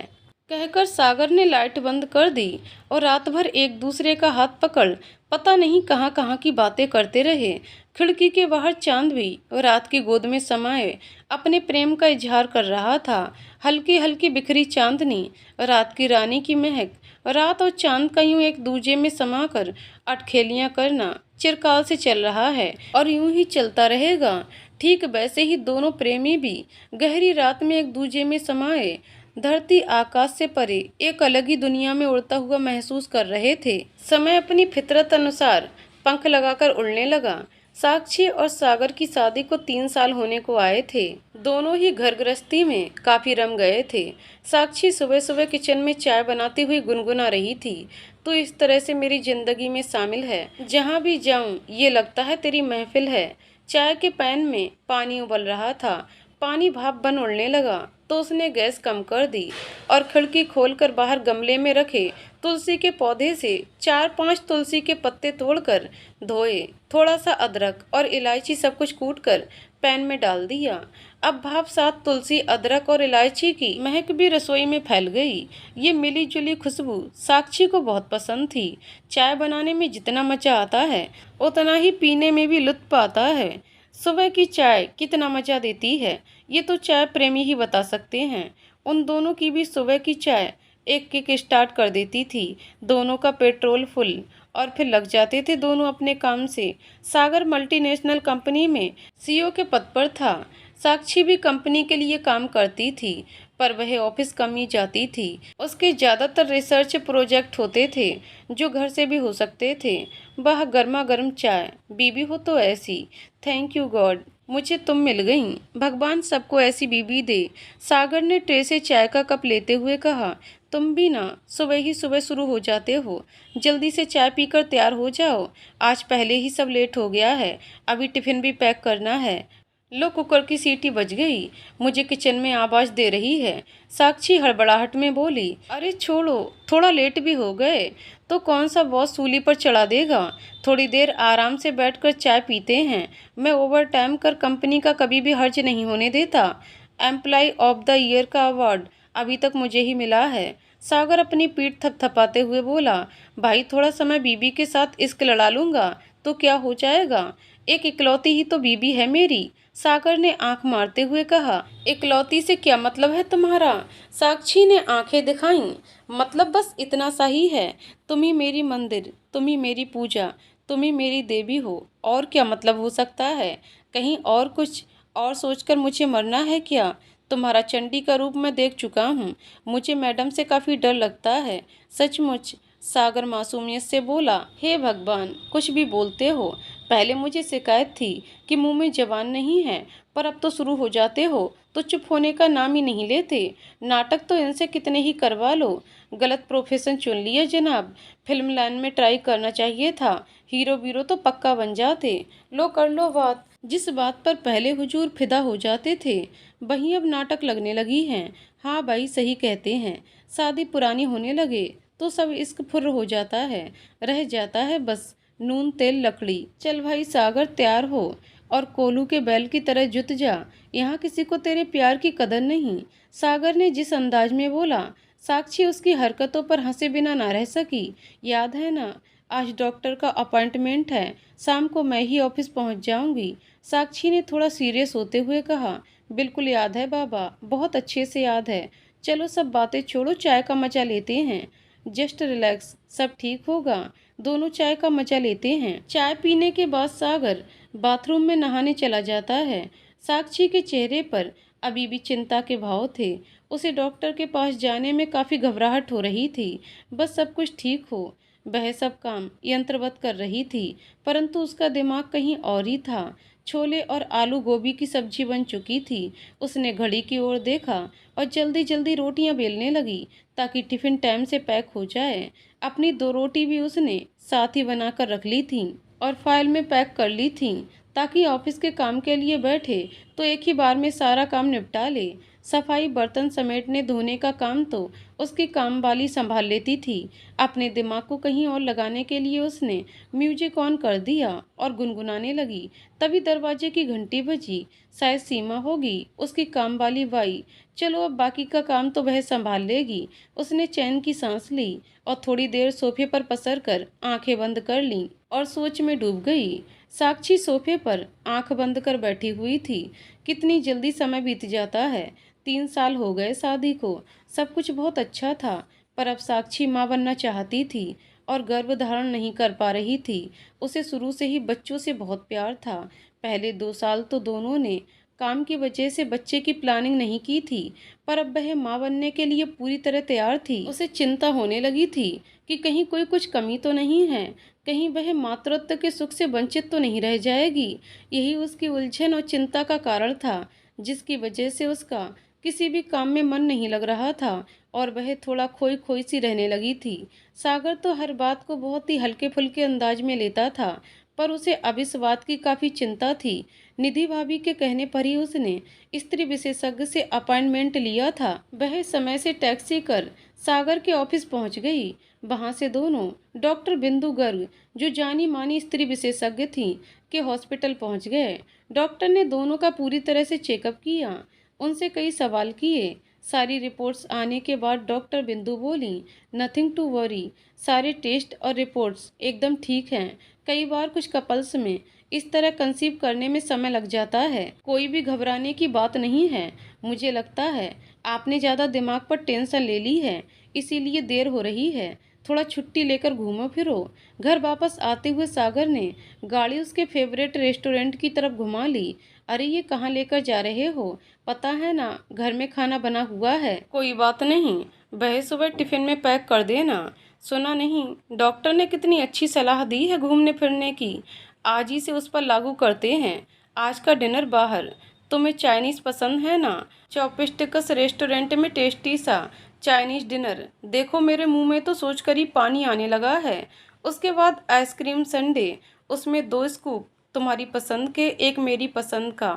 कहकर सागर ने लाइट बंद कर दी और रात भर एक दूसरे का हाथ पकड़ पता नहीं कहाँ कहाँ की बातें करते रहे। खिड़की के बाहर चांद भी रात की गोद में समाये अपने प्रेम का इजहार कर रहा था। हल्की हल्की बिखरी चांदनी, रात की रानी की महक। रात और चांद का यूं एक दूजे में समाकर अटखेलियां करना चिरकाल से चल रहा है और यूं ही चलता रहेगा। ठीक वैसे ही दोनों प्रेमी भी गहरी रात में एक दूजे में समाये धरती आकाश से परे एक अलग ही दुनिया में उड़ता हुआ महसूस कर रहे थे। समय अपनी फितरत अनुसार पंख लगाकर उड़ने लगा। साक्षी और सागर की शादी को 3 साल होने को आए थे। दोनों ही घर गृहस्थी में काफी रम गए थे। साक्षी सुबह सुबह किचन में चाय बनाती हुई गुनगुना रही थी। तो इस तरह से मेरी जिंदगी में शामिल है, जहाँ भी जाऊं ये लगता है तेरी महफिल है। चाय के पैन में पानी उबल रहा था। पानी भाप बन उड़ने लगा तो उसने गैस कम कर दी और खिड़की खोलकर बाहर गमले में रखे तुलसी के पौधे से 4-5 तुलसी के पत्ते तोड़कर धोए, थोड़ा सा अदरक और इलायची सब कुछ कूटकर पैन में डाल दिया। अब भाप साथ तुलसी, अदरक और इलायची की महक भी रसोई में फैल गई। ये मिली जुली खुशबू साक्षी को बहुत पसंद थी। चाय बनाने में जितना मजा आता है, उतना ही पीने में भी लुत्फ आता है। सुबह की चाय कितना मजा देती है, ये तो चाय प्रेमी ही बता सकते हैं। उन दोनों की भी सुबह की चाय एक किक स्टार्ट कर देती थी। दोनों का पेट्रोल फुल और फिर लग जाते थे दोनों अपने काम से। सागर मल्टीनेशनल कंपनी में सीईओ के पद पर था। साक्षी भी कंपनी के लिए काम करती थी, पर वह ऑफिस कम ही जाती थी। उसके ज़्यादातर रिसर्च प्रोजेक्ट होते थे जो घर से भी हो सकते थे। वह गर्मा गर्म चाय, बीबी हो तो ऐसी। थैंक यू गॉड, मुझे तुम मिल गई। भगवान सबको ऐसी बीबी दे। सागर ने ट्रे से चाय का कप लेते हुए कहा। तुम भी ना सुबह ही सुबह शुरू हो जाते हो। जल्दी से चाय पीकर तैयार हो जाओ, आज पहले ही सब लेट हो गया है। अभी टिफिन भी पैक करना है। लो, कुकर की सीटी बज गई, मुझे किचन में आवाज दे रही है। साक्षी हड़बड़ाहट में बोली। अरे छोड़ो, थोड़ा लेट भी हो गए तो कौन सा बॉस सूली पर चढ़ा देगा। थोड़ी देर आराम से बैठकर चाय पीते हैं। मैं ओवर टाइम कर कंपनी का कभी भी हर्ज नहीं होने देता। एम्प्लॉय ऑफ द ईयर का अवार्ड अभी तक मुझे ही मिला है। सागर अपनी पीठ थपथपाते हुए बोला। भाई, थोड़ा समय बीबी के साथ इश्क लड़ा लूंगा तो क्या हो जाएगा। एक इकलौती ही तो बीबी है मेरी, सागर ने आंख मारते हुए कहा। इकलौती से क्या मतलब है तुम्हारा? साक्षी ने आंखें दिखाईं। मतलब बस इतना सा ही है, तुम ही मेरी मंदिर, तुम ही मेरी पूजा, तुम ही मेरी देवी हो। और क्या मतलब हो सकता है? कहीं और कुछ और सोचकर मुझे मरना है क्या? तुम्हारा चंडी का रूप मैं देख चुका हूँ, मुझे मैडम से काफ़ी डर लगता है, सचमुच। सागर मासूमियत से बोला। हे भगवान, कुछ भी बोलते हो। पहले मुझे शिकायत थी कि मुंह में जबान नहीं है, पर अब तो शुरू हो जाते हो तो चुप होने का नाम ही नहीं लेते। नाटक तो इनसे कितने ही करवा लो। गलत प्रोफेशन चुन लिया जनाब, फिल्म लाइन में ट्राई करना चाहिए था। हीरो वीरो तो पक्का बन जाते। लो कर लो बात। जिस बात पर पहले हुजूर फिदा हो जाते थे वहीं अब नाटक लगने लगी हैं। हाँ भाई, सही कहते हैं, शादी पुरानी होने लगे तो सब इश्क फुर्र हो जाता है, रह जाता है बस नून तेल लकड़ी। चल भाई सागर, तैयार हो और कोलू के बैल की तरह जुत जा, यहाँ किसी को तेरे प्यार की कदर नहीं। सागर ने जिस अंदाज में बोला, साक्षी उसकी हरकतों पर हंसे बिना ना रह सकी। याद है ना, आज डॉक्टर का अपॉइंटमेंट है, शाम को मैं ही ऑफिस पहुंच जाऊंगी। साक्षी ने थोड़ा सीरियस होते हुए कहा। बिल्कुल याद है बाबा, बहुत अच्छे से याद है। चलो सब बातें छोड़ो, चाय का मजा लेते हैं। जस्ट रिलैक्स, सब ठीक होगा। दोनों चाय का मजा लेते हैं। चाय पीने के बाद सागर बाथरूम में नहाने चला जाता है। साक्षी के चेहरे पर अभी भी चिंता के भाव थे। उसे डॉक्टर के पास जाने में काफ़ी घबराहट हो रही थी। बस सब कुछ ठीक हो, वह सब काम यंत्रवत कर रही थी, परंतु उसका दिमाग कहीं और ही था। छोले और आलू गोभी की सब्जी बन चुकी थी। उसने घड़ी की ओर देखा और जल्दी जल्दी रोटियां बेलने लगी ताकि टिफिन टाइम से पैक हो जाए। अपनी 2 रोटी भी उसने साथ ही बनाकर रख ली थी और फाइल में पैक कर ली थी ताकि ऑफिस के काम के लिए बैठे तो एक ही बार में सारा काम निपटा ले। सफाई, बर्तन समेटने धोने का काम तो उसकी काम वाली संभाल लेती थी। अपने दिमाग को कहीं और लगाने के लिए उसने म्यूजिक ऑन कर दिया और गुनगुनाने लगी। तभी दरवाजे की घंटी बजी। शायद सीमा होगी, उसकी काम वाली बाई। चलो अब बाकी का काम तो वह संभाल लेगी। उसने चैन की सांस ली और थोड़ी देर सोफे पर पसर कर आंखें बंद कर लीं और सोच में डूब गई। साक्षी सोफे पर आंख बंद कर बैठी हुई थी। कितनी जल्दी समय बीत जाता है। 3 साल हो गए शादी को। सब कुछ बहुत अच्छा था, पर अब साक्षी माँ बनना चाहती थी और गर्भ धारण नहीं कर पा रही थी। उसे शुरू से ही बच्चों से बहुत प्यार था। पहले 2 साल तो दोनों ने काम की वजह से बच्चे की प्लानिंग नहीं की थी, पर अब वह माँ बनने के लिए पूरी तरह तैयार थी। उसे चिंता होने लगी थी कि कहीं कोई कुछ कमी तो नहीं है, कहीं वह मातृत्व के सुख से वंचित तो नहीं रह जाएगी। यही उसकी उलझन और चिंता का कारण था, जिसकी वजह से उसका किसी भी काम में मन नहीं लग रहा था और वह थोड़ा खोई खोई सी रहने लगी थी। सागर तो हर बात को बहुत ही हल्के फुल्के अंदाज में लेता था, पर उसे अब इस बात की काफ़ी चिंता थी। निधि भाभी के कहने पर ही उसने स्त्री विशेषज्ञ से अपॉइंटमेंट लिया था। वह समय से टैक्सी कर सागर के ऑफिस पहुंच गई। वहां से दोनों डॉक्टर बिंदु गर्ग, जो जानी मानी स्त्री विशेषज्ञ थी, के हॉस्पिटल पहुंच गए। डॉक्टर ने दोनों का पूरी तरह से चेकअप किया, उनसे कई सवाल किए। सारी रिपोर्ट्स आने के बाद डॉक्टर बिंदु बोली, नथिंग टू वरी, सारे टेस्ट और रिपोर्ट्स एकदम ठीक हैं। कई बार कुछ कपल्स में इस तरह कंसीव करने में समय लग जाता है, कोई भी घबराने की बात नहीं है। मुझे लगता है आपने ज़्यादा दिमाग पर टेंशन ले ली है, इसीलिए देर हो रही है। थोड़ा छुट्टी लेकर घूमो फिरो। घर वापस आते हुए सागर ने गाड़ी उसके फेवरेट रेस्टोरेंट की तरफ घुमा ली। अरे ये कहाँ लेकर जा रहे हो? पता है ना, घर में खाना बना हुआ है। कोई बात नहीं, वह सुबह टिफिन में पैक कर देना। सुना नहीं, डॉक्टर ने कितनी अच्छी सलाह दी है घूमने फिरने की। आज ही से उस पर लागू करते हैं। आज का डिनर बाहर। तुम्हें चाइनीज पसंद है ना? चॉपस्टिक्स रेस्टोरेंट में टेस्टी सा चाइनीज डिनर। देखो मेरे मुंह में तो सोचकर ही पानी आने लगा है। उसके बाद आइसक्रीम संडे, उसमें 2 स्कूप तुम्हारी पसंद के, 1 मेरी पसंद का।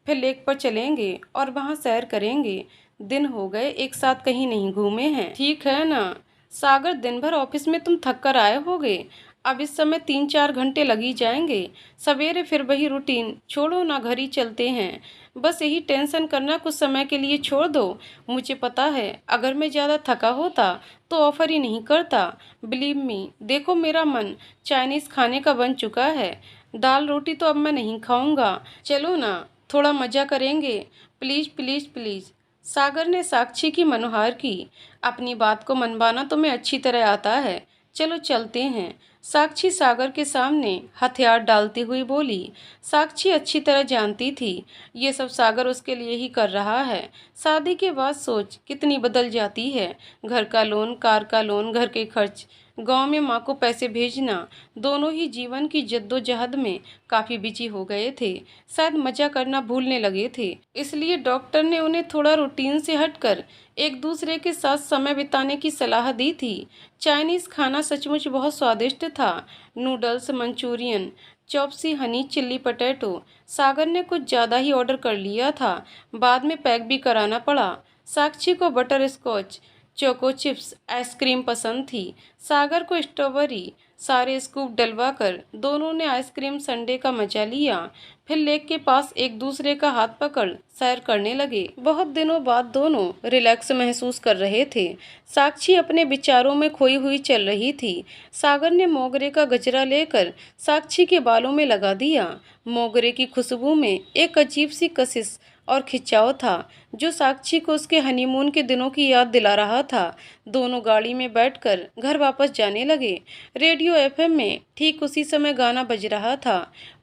फिर लेक पर चलेंगे और वहाँ सैर करेंगे। दिन हो गए एक साथ कहीं नहीं घूमे हैं, ठीक है ना? सागर, दिन भर ऑफिस में तुम थक कर आए होगे। अब इस समय 3-4 घंटे लग ही जाएंगे। सवेरे फिर वही रूटीन। छोड़ो ना, घर ही चलते हैं। बस यही टेंशन करना कुछ समय के लिए छोड़ दो। मुझे पता है अगर मैं ज़्यादा थका होता तो ऑफर ही नहीं करता। बिलीव मी, देखो मेरा मन चाइनीज़ खाने का बन चुका है। दाल रोटी तो अब मैं नहीं खाऊंगा। चलो ना, थोड़ा मज़ा करेंगे। Please please please. सागर ने साक्षी की मनोहार की। अपनी बात को मनवाना तुम्हें अच्छी तरह आता है। चलो चलते हैं। साक्षी सागर के सामने हथियार डालती हुई बोली। साक्षी अच्छी तरह जानती थी ये सब सागर उसके लिए ही कर रहा है। शादी के बाद सोच कितनी बदल जाती है। घर का लोन, कार का लोन, घर के खर्च, गांव में माँ को पैसे भेजना, दोनों ही जीवन की जद्दोजहद में काफ़ी बिजी हो गए थे। शायद मजा करना भूलने लगे थे। इसलिए डॉक्टर ने उन्हें थोड़ा रूटीन से हटकर एक दूसरे के साथ समय बिताने की सलाह दी थी। चाइनीज़ खाना सचमुच बहुत स्वादिष्ट था। Noodles, Manchurian, chopsuey honey chilli potato. Sagar ने कुछ ज़्यादा ही ऑर्डर कर लिया था, बाद में पैक भी कराना पड़ा। साक्षी को butterscotch choco chips ice cream पसंद थी, सागर को स्ट्रॉबेरी। सारे स्कूप डलवाकर दोनों ने आइसक्रीम संडे का मजा लिया, फिर लेक के पास एक दूसरे का हाथ पकड़ सैर करने लगे। बहुत दिनों बाद दोनों रिलैक्स महसूस कर रहे थे। साक्षी अपने विचारों में खोई हुई चल रही थी। सागर ने मोगरे का गजरा लेकर साक्षी के बालों में लगा दिया। मोगरे की खुशबू में एक अजीब सी कशिश और खिंचाव था, जो साक्षी को उसके हनीमून के दिनों की याद दिला रहा था। दोनों गाड़ी में बैठकर घर वापस जाने लगे। रेडियो एफएम में ठीक उसी समय गाना बज रहा था,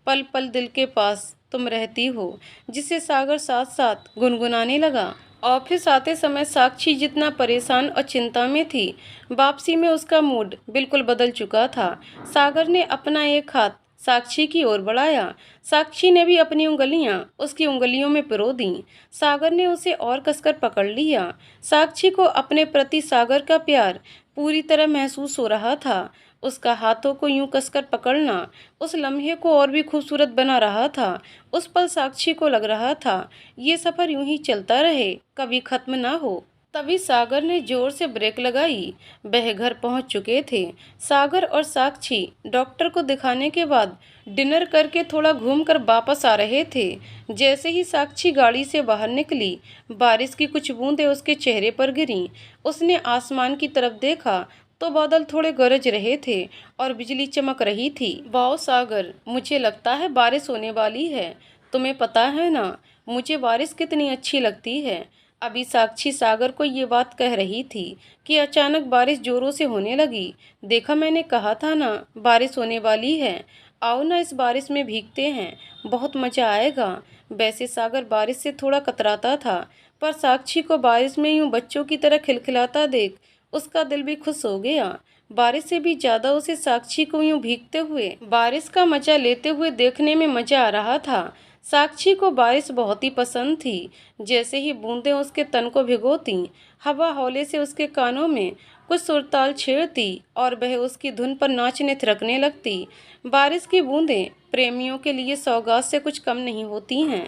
पल पल दिल के पास तुम रहती हो, जिसे सागर साथ साथ गुनगुनाने लगा। ऑफिस आते समय साक्षी जितना परेशान और चिंता में थी, वापसी में उसका मूड बिल्कुल बदल चुका था। सागर ने अपना एक हाथ साक्षी की ओर बढ़ाया। साक्षी ने भी अपनी उंगलियां उसकी उंगलियों में पिरो दीं। सागर ने उसे और कसकर पकड़ लिया। साक्षी को अपने प्रति सागर का प्यार पूरी तरह महसूस हो रहा था। उसका हाथों को यूं कसकर पकड़ना उस लम्हे को और भी खूबसूरत बना रहा था। उस पल साक्षी को लग रहा था ये सफ़र यूं ही चलता रहे, कभी खत्म ना हो। तभी सागर ने जोर से ब्रेक लगाई। वह घर पहुंच चुके थे। सागर और साक्षी डॉक्टर को दिखाने के बाद डिनर करके थोड़ा घूमकर वापस आ रहे थे। जैसे ही साक्षी गाड़ी से बाहर निकली, बारिश की कुछ बूंदें उसके चेहरे पर गिरीं। उसने आसमान की तरफ देखा तो बादल थोड़े गरज रहे थे और बिजली चमक रही थी। वाओ सागर, मुझे लगता है बारिश होने वाली है। तुम्हें पता है ना, मुझे बारिश कितनी अच्छी लगती है। अभी साक्षी सागर को ये बात कह रही थी कि अचानक बारिश जोरों से होने लगी। देखा, मैंने कहा था ना बारिश होने वाली है। आओ ना इस बारिश में भीगते हैं, बहुत मज़ा आएगा। वैसे सागर बारिश से थोड़ा कतराता था, पर साक्षी को बारिश में यूं बच्चों की तरह खिलखिलाता देख उसका दिल भी खुश हो गया। बारिश से भी ज़्यादा उसे साक्षी को यूं भीगते हुए, बारिश का मजा लेते हुए देखने में मज़ा आ रहा था। साक्षी को बारिश बहुत ही पसंद थी। जैसे ही बूंदें उसके तन को भिगोती, हवा हौले से उसके कानों में कुछ सुरताल छेड़ती और वह उसकी धुन पर नाचने थिरकने लगती। बारिश की बूंदें प्रेमियों के लिए सौगात से कुछ कम नहीं होती हैं।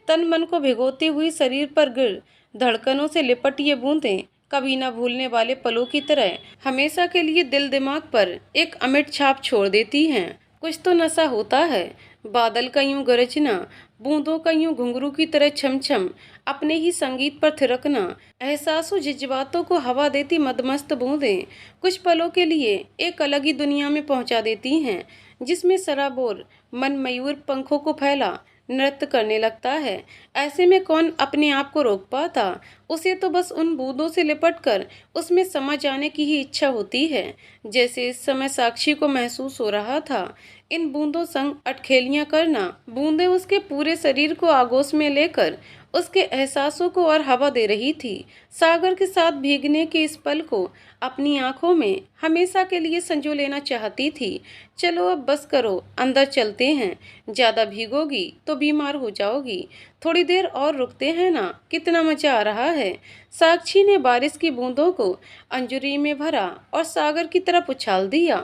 तन मन को भिगोती हुई शरीर पर गिर धड़कनों से लिपट ये बूंदें कभी ना भूलने वाले पलों की तरह हमेशा के लिए दिल दिमाग पर एक अमिट छाप छोड़ देती हैं। कुछ तो नशा होता है। बादल का यूं गरजना, बूंदों का यूं घुंघरू की तरह छमछम अपने ही संगीत पर थिरकना, एहसासों जज्बातों को हवा देती मदमस्त बूंदें कुछ पलों के लिए एक अलग ही दुनिया में पहुंचा देती हैं, जिसमें सराबोर मन मयूर पंखों को फैला नृत्य करने लगता है। ऐसे में कौन अपने आप को रोक पाता? उसे तो बस उन बूंदों से लिपटकर उसमें समा जाने की ही इच्छा होती है, जैसे इस समय साक्षी को महसूस हो रहा था। इन बूंदों संग अटखेलियां करना, बूंदें उसके पूरे शरीर को आगोश में लेकर उसके एहसासों को और हवा दे रही थी। सागर के साथ भीगने के इस पल को अपनी आंखों में हमेशा के लिए संजो लेना चाहती थी। चलो अब बस करो, अंदर चलते हैं। ज़्यादा भीगोगी तो बीमार हो जाओगी। थोड़ी देर और रुकते हैं ना, कितना मज़ा आ रहा है। साक्षी ने बारिश की बूंदों को अंजुरी में भरा और सागर की तरफ उछाल दिया।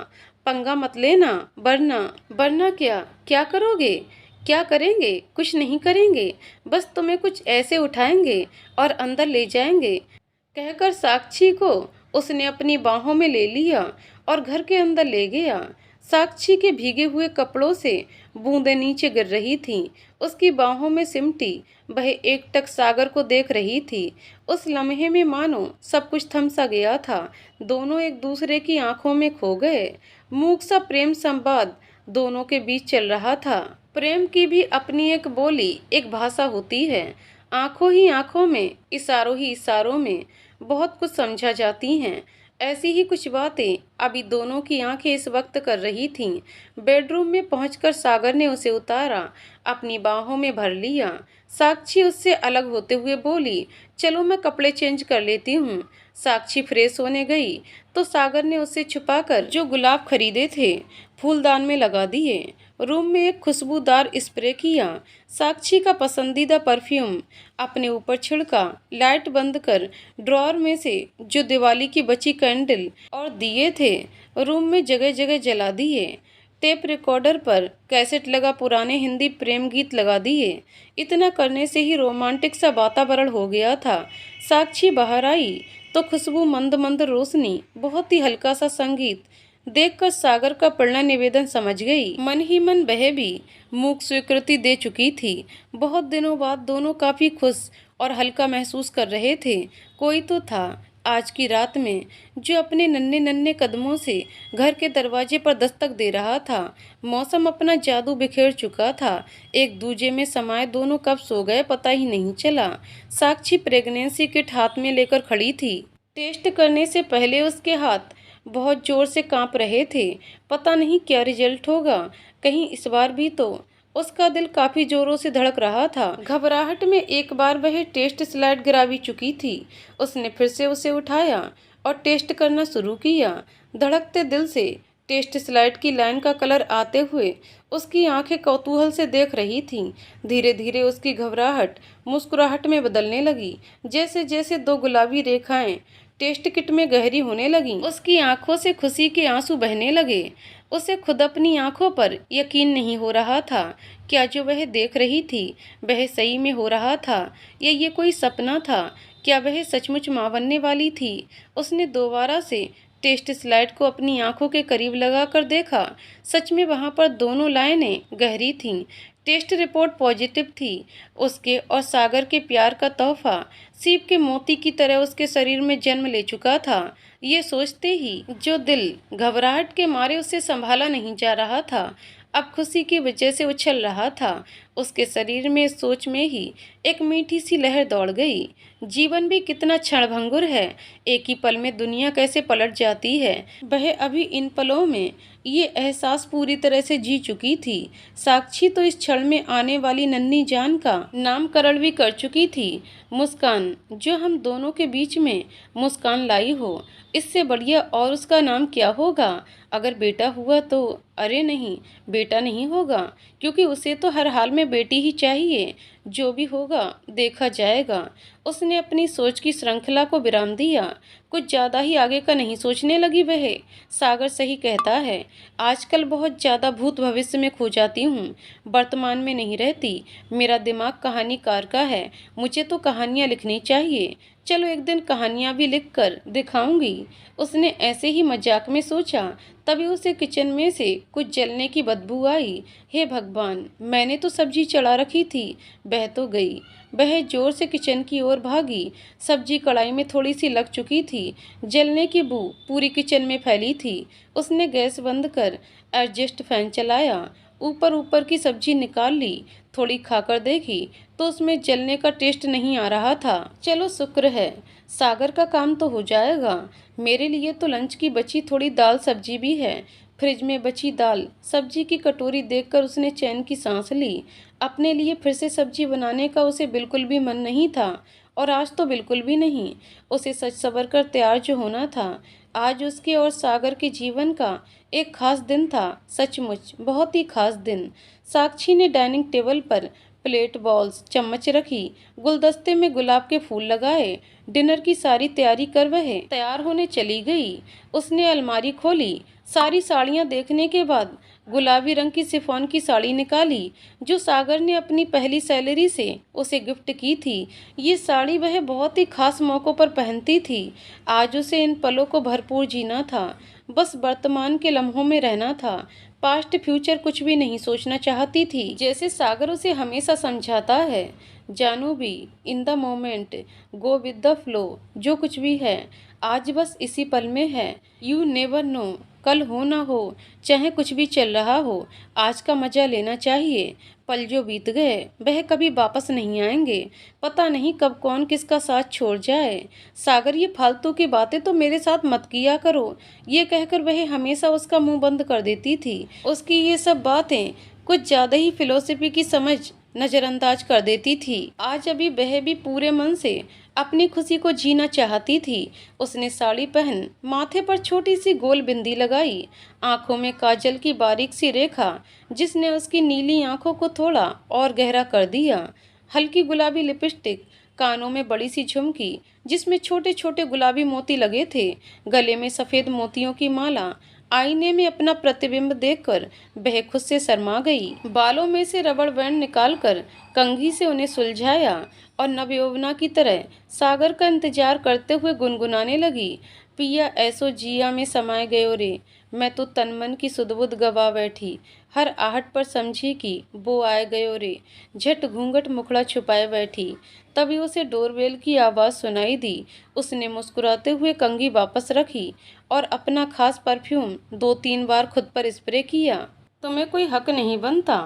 पंगा मत लेना, वरना क्या क्या करोगे? क्या करेंगे? कुछ नहीं करेंगे, बस तुम्हें कुछ ऐसे उठाएंगे और अंदर ले जाएंगे, कहकर साक्षी को उसने अपनी बाहों में ले लिया और घर के अंदर ले गया। साक्षी के भीगे हुए कपड़ों से बूंदें नीचे गिर रही थीं, उसकी बाहों में सिमटी वह एकटक सागर को देख रही थी। उस लम्हे में मानो सब कुछ थम सा गया था। दोनों एक दूसरे की आंखों में खो गए। मूक सा प्रेम संवाद दोनों के बीच चल रहा था। प्रेम की भी अपनी एक बोली, एक भाषा होती है। आंखों ही आंखों में, इशारों ही इशारों में बहुत कुछ समझा जाती हैं। ऐसी ही कुछ बातें अभी दोनों की आंखें इस वक्त कर रही थीं। बेडरूम में पहुंचकर सागर ने उसे उतारा, अपनी बाहों में भर लिया। साक्षी उससे अलग होते हुए बोली, चलो मैं कपड़े चेंज कर लेती हूँ। साक्षी फ्रेश होने गई तो सागर ने उससे छुपाकर जो गुलाब खरीदे थे फूलदान में लगा दिए। रूम में एक खुशबूदार स्प्रे किया। साक्षी का पसंदीदा परफ्यूम अपने ऊपर छिड़का। लाइट बंद कर ड्रॉअर में से जो दिवाली की बची कैंडल और दिए थे रूम में जगह जगह जला दिए। टेप रिकॉर्डर पर कैसेट लगा पुराने हिंदी प्रेम गीत लगा दिए। इतना करने से ही रोमांटिक सा वातावरण हो गया था। साक्षी बाहर आई तो खुशबू, मंद मंद रोशनी, बहुत ही हल्का सा संगीत देखकर सागर का प्रणय निवेदन समझ गई। मन ही मन वह भी मूक स्वीकृति दे चुकी थी। बहुत दिनों बाद दोनों काफी खुश और हल्का महसूस कर रहे थे। कोई तो था आज की रात में जो अपने नन्हे नन्हे कदमों से घर के दरवाजे पर दस्तक दे रहा था। मौसम अपना जादू बिखेर चुका था। एक दूजे में समाये दोनों कब सो गए पता ही नहीं चला। साक्षी प्रेगनेंसी किट हाथ में लेकर खड़ी थी। टेस्ट करने से पहले उसके हाथ बहुत जोर से कांप रहे थे। पता नहीं क्या रिजल्ट होगा, कहीं इस बार भी तो। उसका दिल काफी जोरों से धड़क रहा था। घबराहट में एक बार वह टेस्ट स्लाइड गिरा भी चुकी थी। उसने फिर से उसे उठाया और टेस्ट करना शुरू किया। धड़कते दिल से टेस्ट स्लाइड की लाइन का कलर आते हुए उसकी आंखें कौतूहल से देख रही थीं। धीरे धीरे उसकी घबराहट मुस्कुराहट में बदलने लगी। जैसे जैसे दो गुलाबी रेखाएं टेस्ट किट में गहरी होने लगीं, उसकी आंखों से खुशी के आंसू बहने लगे। उसे खुद अपनी आंखों पर यकीन नहीं हो रहा था। क्या जो वह देख रही थी वह सही में हो रहा था या ये कोई सपना था? क्या वह सचमुच मां बनने वाली थी? उसने दोबारा से टेस्ट स्लाइड को अपनी आंखों के करीब लगाकर देखा। सच में वहां पर दोनों लाइनें गहरी थीं। टेस्ट रिपोर्ट पॉजिटिव थी। उसके और सागर के प्यार का तोहफा सीप के मोती की तरह उसके शरीर में जन्म ले चुका था। ये सोचते ही जो दिल घबराहट के मारे उससे संभाला नहीं जा रहा था, अब खुशी की वजह से उछल रहा था। उसके शरीर में सोच में ही एक मीठी सी लहर दौड़ गई। जीवन भी कितना क्षणभंगुर है, एक ही पल में दुनिया कैसे पलट जाती है। वह अभी इन पलों में ये एहसास पूरी तरह से जी चुकी थी। साक्षी तो इस क्षण में आने वाली नन्ही जान का नामकरण भी कर चुकी थी। मुस्कान, जो हम दोनों के बीच में मुस्कान लाई हो, इससे बढ़िया और उसका नाम क्या होगा? अगर बेटा हुआ तो? अरे नहीं, बेटा नहीं होगा, क्योंकि उसे तो हर हाल में बेटी ही चाहिए। जो भी होगा देखा जाएगा। उसने अपनी सोच की श्रृंखला को विराम दिया। कुछ ज़्यादा ही आगे का नहीं सोचने लगी वह। सागर सही कहता है, आजकल बहुत ज़्यादा भूत भविष्य में खो जाती हूँ, वर्तमान में नहीं रहती। मेरा दिमाग कहानीकार का है, मुझे तो कहानियाँ लिखनी चाहिए। चलो एक दिन कहानियाँ भी लिख कर दिखाऊंगी। उसने ऐसे ही मजाक में सोचा। तभी उसे किचन में से कुछ जलने की बदबू आई। हे भगवान, मैंने तो सब्जी चढ़ा रखी थी, बह तो गई। वह जोर से किचन की ओर भागी। सब्जी कढ़ाई में थोड़ी सी लग चुकी थी। जलने की बू पूरी किचन में फैली थी। उसने गैस बंद कर एडजस्ट फैन चलाया, ऊपर ऊपर की सब्जी निकाल ली। थोड़ी खाकर देखी तो उसमें जलने का टेस्ट नहीं आ रहा था। चलो शुक्र है, सागर का काम तो हो जाएगा। मेरे लिए तो लंच की बची थोड़ी दाल सब्जी भी है। फ्रिज में बची दाल सब्जी की कटोरी देखकर उसने चैन की सांस ली। अपने लिए फिर से सब्जी बनाने का उसे बिल्कुल भी मन नहीं था, और आज तो बिल्कुल भी नहीं। उसे सच सवर कर तैयार जो होना था। आज उसके और सागर के जीवन का एक खास दिन था, सचमुच बहुत ही खास दिन। साक्षी ने डाइनिंग टेबल पर प्लेट, बॉल्स, चम्मच रखी, गुलदस्ते में गुलाब के फूल लगाए। डिनर की सारी तैयारी कर वह तैयार होने चली गई। उसने अलमारी खोली। सारी साड़ियां देखने के बाद गुलाबी रंग की शिफॉन की साड़ी निकाली, जो सागर ने अपनी पहली सैलरी से उसे गिफ्ट की थी। ये साड़ी वह बहुत ही खास मौक़ों पर पहनती थी। आज उसे इन पलों को भरपूर जीना था, बस वर्तमान के लम्हों में रहना था। पास्ट फ्यूचर कुछ भी नहीं सोचना चाहती थी। जैसे सागर उसे हमेशा समझाता है, जानू be in the moment, go with the flow. जो कुछ भी है आज बस इसी पल में है। यू नेवर नो, कल हो ना हो, चाहे कुछ भी चल रहा हो, आज का मजा लेना चाहिए। पल जो बीत गए वह कभी वापस नहीं आएंगे। पता नहीं कब कौन किसका साथ छोड़ जाए। सागर, ये फालतू की बातें तो मेरे साथ मत किया करो। ये कहकर वह हमेशा उसका मुंह बंद कर देती थी। उसकी ये सब बातें कुछ ज्यादा ही फिलोसफी की समझ नजरअंदाज कर देती थी। आज अभी वह भी पूरे मन से अपनी खुशी को जीना चाहती थी। उसने साड़ी पहन माथे पर छोटी सी गोल बिंदी लगाई, आंखों में काजल की बारीक सी रेखा जिसने उसकी नीली आंखों को थोड़ा और गहरा कर दिया। हल्की गुलाबी लिपस्टिक, कानों में बड़ी सी झुमकी जिसमें छोटे छोटे गुलाबी मोती लगे थे, गले में सफेद मोतियों की माला, आईने में अपना प्रतिबिंब देखकर वह खुद से शर्मा गई। बालों में से रबड़ बैंड निकालकर कंघी से उन्हें सुलझाया और नवयौवना की तरह सागर का इंतजार करते हुए गुनगुनाने लगी। पिया ऐसो जिया में समाये गयो रे, मैं तो तन मन की सुध-बुध गवा बैठी। हर आहट पर समझी कि वो आए गयो रे, झट घूंघट मुखड़ा छुपाए बैठी। तभी उसे डोरबेल की आवाज़ सुनाई दी। उसने मुस्कुराते हुए कंघी वापस रखी और अपना खास परफ्यूम 2-3 बार खुद पर स्प्रे किया। तुम्हें कोई हक नहीं बनता,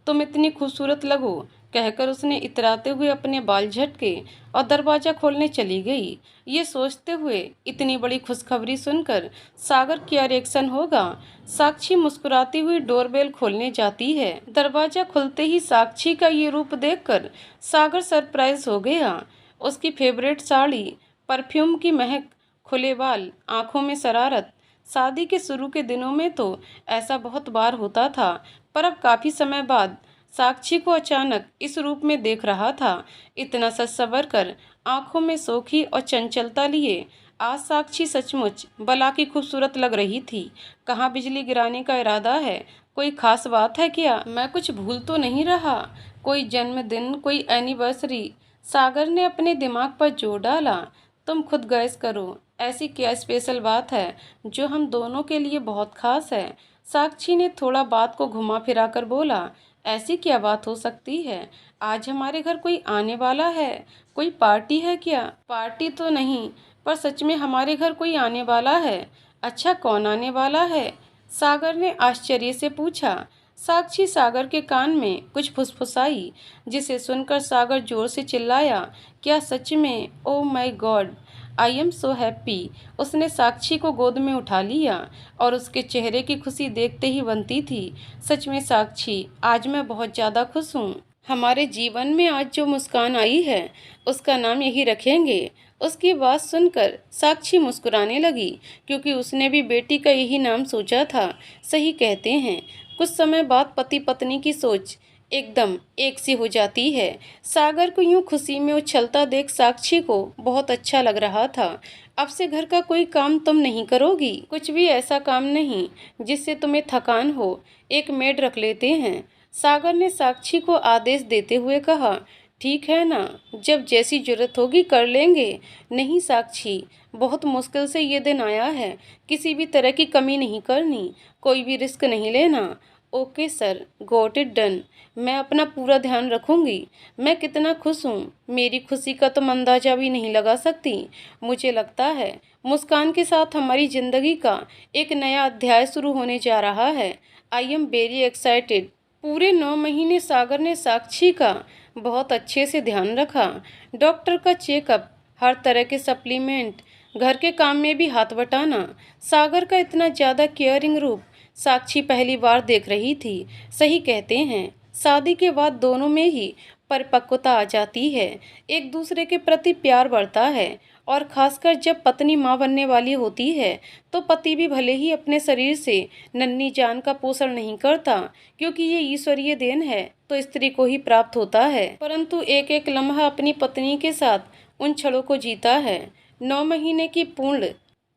तुम इतनी खूबसूरत लगो, कहकर उसने इतराते हुए अपने बाल झटके और दरवाजा खोलने चली गई। ये सोचते हुए इतनी बड़ी खुशखबरी सुनकर सागर क्या रिएक्शन होगा। साक्षी मुस्कुराती हुई डोरबेल खोलने जाती है। दरवाजा खुलते ही साक्षी का ये रूप देखकर सागर सरप्राइज हो गया। उसकी फेवरेट साड़ी, परफ्यूम की महक, खुले बाल, आंखों में शरारत। शादी के शुरू के दिनों में तो ऐसा बहुत बार होता था, पर अब काफ़ी समय बाद साक्षी को अचानक इस रूप में देख रहा था। इतना सच सवर कर, आंखों में सोखी और चंचलता लिए आज साक्षी सचमुच बला की खूबसूरत लग रही थी। कहाँ बिजली गिराने का इरादा है? कोई खास बात है क्या? मैं कुछ भूल तो नहीं रहा? कोई जन्मदिन, कोई एनिवर्सरी? सागर ने अपने दिमाग पर जोर डाला। तुम खुद गैस करो, ऐसी क्या स्पेशल बात है जो हम दोनों के लिए बहुत खास है? साक्षी ने थोड़ा बात को घुमा फिरा कर बोला। ऐसी क्या बात हो सकती है? आज हमारे घर कोई आने वाला है। कोई पार्टी है क्या? पार्टी तो नहीं, पर सच में हमारे घर कोई आने वाला है। अच्छा, कौन आने वाला है? सागर ने आश्चर्य से पूछा। साक्षी सागर के कान में कुछ फुसफुसाई, जिसे सुनकर सागर जोर से चिल्लाया, क्या सच में? Oh my God, I am so happy. उसने साक्षी को गोद में उठा लिया और उसके चेहरे की खुशी देखते ही बनती थी। सच में साक्षी, आज मैं बहुत ज़्यादा खुश हूँ। हमारे जीवन में आज जो मुस्कान आई है, उसका नाम यही रखेंगे। उसकी बात सुनकर साक्षी मुस्कुराने लगी, क्योंकि उसने भी बेटी का यही नाम सोचा था। सही कहते हैं, कुछ समय बाद पति पत्नी की सोच एकदम एक सी हो जाती है। सागर को यूं खुशी में उछलता देख साक्षी को बहुत अच्छा लग रहा था। अब से घर का कोई काम तुम नहीं करोगी? कुछ भी ऐसा काम नहीं जिससे तुम्हें थकान हो, एक मेड रख लेते हैं। सागर ने साक्षी को आदेश देते हुए कहा। ठीक है ना, जब जैसी जरूरत होगी कर लेंगे। नहीं साक्षी, बहुत मुश्किल से ये दिन आया है, किसी भी तरह की कमी नहीं करनी, कोई भी रिस्क नहीं लेना। Okay sir, got it done. मैं अपना पूरा ध्यान रखूंगी। मैं कितना खुश हूँ, मेरी खुशी का तुम अंदाजा भी नहीं लगा सकती। मुझे लगता है मुस्कान के साथ हमारी ज़िंदगी का एक नया अध्याय शुरू होने जा रहा है। I am very excited. पूरे 9 महीने सागर ने साक्षी का बहुत अच्छे से ध्यान रखा। डॉक्टर का चेकअप, हर तरह के सप्लीमेंट, घर के काम में भी हाथ बटाना। सागर का इतना ज़्यादा केयरिंग रूप साक्षी पहली बार देख रही थी। सही कहते हैं, शादी के बाद दोनों में ही परिपक्वता आ जाती है, एक दूसरे के प्रति प्यार बढ़ता है, और खासकर जब पत्नी माँ बनने वाली होती है तो पति भी भले ही अपने शरीर से नन्ही जान का पोषण नहीं करता, क्योंकि ये ईश्वरीय देन है तो स्त्री को ही प्राप्त होता है, परंतु एक एक लम्हा अपनी पत्नी के साथ उन क्षणों को जीता है। 9 महीने की पूर्ण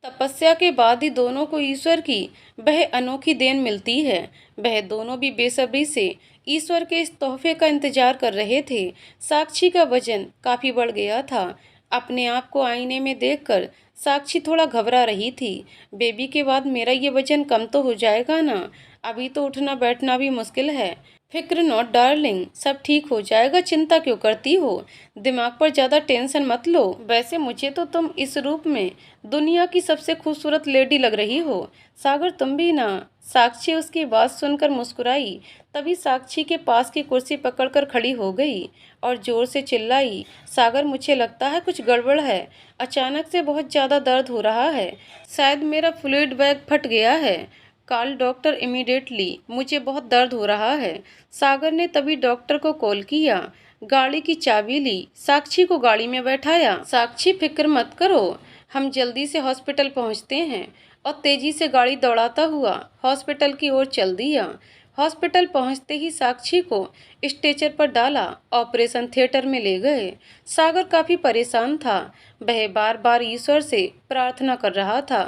तपस्या के बाद ही दोनों को ईश्वर की वह अनोखी देन मिलती है। वह दोनों भी बेसब्री से ईश्वर के इस तोहफे का इंतजार कर रहे थे। साक्षी का वजन काफ़ी बढ़ गया था। अपने आप को आईने में देखकर साक्षी थोड़ा घबरा रही थी। बेबी के बाद मेरा ये वजन कम तो हो जाएगा ना? अभी तो उठना बैठना भी मुश्किल है। फिक्र नॉट डार्लिंग, सब ठीक हो जाएगा, चिंता क्यों करती हो? दिमाग पर ज़्यादा टेंशन मत लो। वैसे मुझे तो तुम इस रूप में दुनिया की सबसे खूबसूरत लेडी लग रही हो। सागर, तुम भी ना? साक्षी उसकी बात सुनकर मुस्कुराई। तभी साक्षी के पास की कुर्सी पकड़कर खड़ी हो गई और जोर से चिल्लाई, सागर, मुझे लगता है कुछ गड़बड़ है। अचानक से बहुत ज़्यादा दर्द हो रहा है, शायद मेरा फ्लूइड बैग फट गया है। कॉल डॉक्टर इमीडिएटली, मुझे बहुत दर्द हो रहा है। सागर ने तभी डॉक्टर को कॉल किया, गाड़ी की चाबी ली, साक्षी को गाड़ी में बैठाया। साक्षी, फिक्र मत करो, हम जल्दी से हॉस्पिटल पहुंचते हैं। और तेजी से गाड़ी दौड़ाता हुआ हॉस्पिटल की ओर चल दिया। हॉस्पिटल पहुंचते ही साक्षी को स्ट्रेचर पर डाला, ऑपरेशन थिएटर में ले गए। सागर काफी परेशान था। वह बार बार ईश्वर से प्रार्थना कर रहा था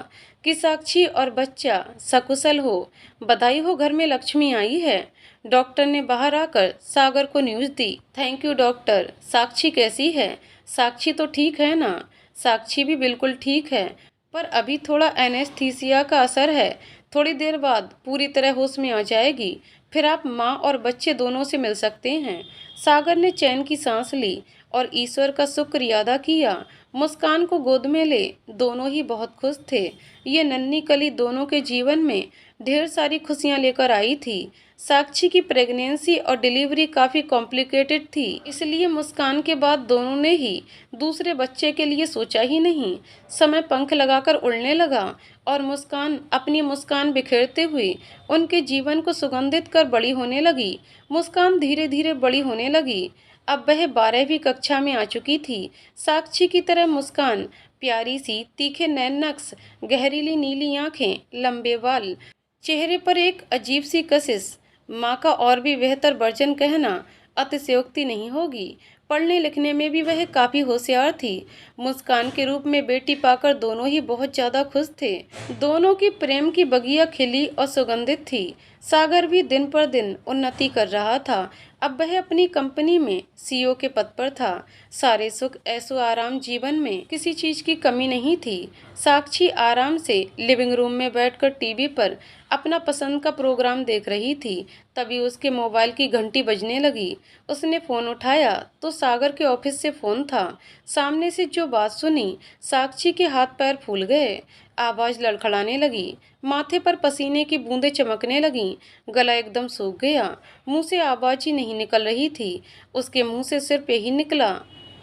कि साक्षी और बच्चा सकुशल हो। बधाई हो, घर में लक्ष्मी आई है। डॉक्टर ने बाहर आकर सागर को न्यूज़ दी। Thank you doctor. साक्षी कैसी है? साक्षी तो ठीक है ना? साक्षी भी बिल्कुल ठीक है, पर अभी थोड़ा एनेस्थीसिया का असर है। थोड़ी देर बाद पूरी तरह होश में आ जाएगी। फिर आप माँ और बच्चे दोनों से मिल सकते हैं। सागर ने चैन की सांस ली और ईश्वर का शुक्र अदा किया। मुस्कान को गोद में ले दोनों ही बहुत खुश थे। ये नन्ही कली दोनों के जीवन में ढेर सारी खुशियां लेकर आई थी। साक्षी की प्रेगनेंसी और डिलीवरी काफ़ी कॉम्प्लिकेटेड थी, इसलिए मुस्कान के बाद दोनों ने ही दूसरे बच्चे के लिए सोचा ही नहीं। समय पंख लगाकर उड़ने लगा और मुस्कान अपनी मुस्कान बिखेरते हुए उनके जीवन को सुगंधित कर बड़ी होने लगी। मुस्कान धीरे धीरे बड़ी होने लगी। अब वह 12वीं कक्षा में आ चुकी थी। साक्षी की तरह मुस्कान प्यारी सी, तीखे नैन नक्श, गहरीली नीली आंखें, लंबे बाल, चेहरे पर एक अजीब सी कशिश। माँ का और भी बेहतर वर्जन कहना अतिशयोक्ति नहीं होगी। पढ़ने लिखने में भी वह काफ़ी होशियार थी। मुस्कान के रूप में बेटी पाकर दोनों ही बहुत ज़्यादा खुश थे। दोनों की प्रेम की बगिया खिली और सुगंधित थी। सागर भी दिन पर दिन उन्नति कर रहा था। अब वह अपनी कंपनी में सीईओ के पद पर था। सारे सुख ऐशो आराम, जीवन में किसी चीज़ की कमी नहीं थी। साक्षी आराम से लिविंग रूम में बैठकर टीवी पर अपना पसंद का प्रोग्राम देख रही थी। तभी उसके मोबाइल की घंटी बजने लगी। उसने फ़ोन उठाया तो सागर के ऑफिस से फ़ोन था। सामने से जो बात सुनी, साक्षी के हाथ पैर फूल गए। आवाज़ लड़खड़ाने लगी, माथे पर पसीने की बूंदें चमकने लगीं, गला एकदम सूख गया। मुंह से आवाज़ ही नहीं निकल रही थी। उसके मुंह से सिर्फ यही निकला,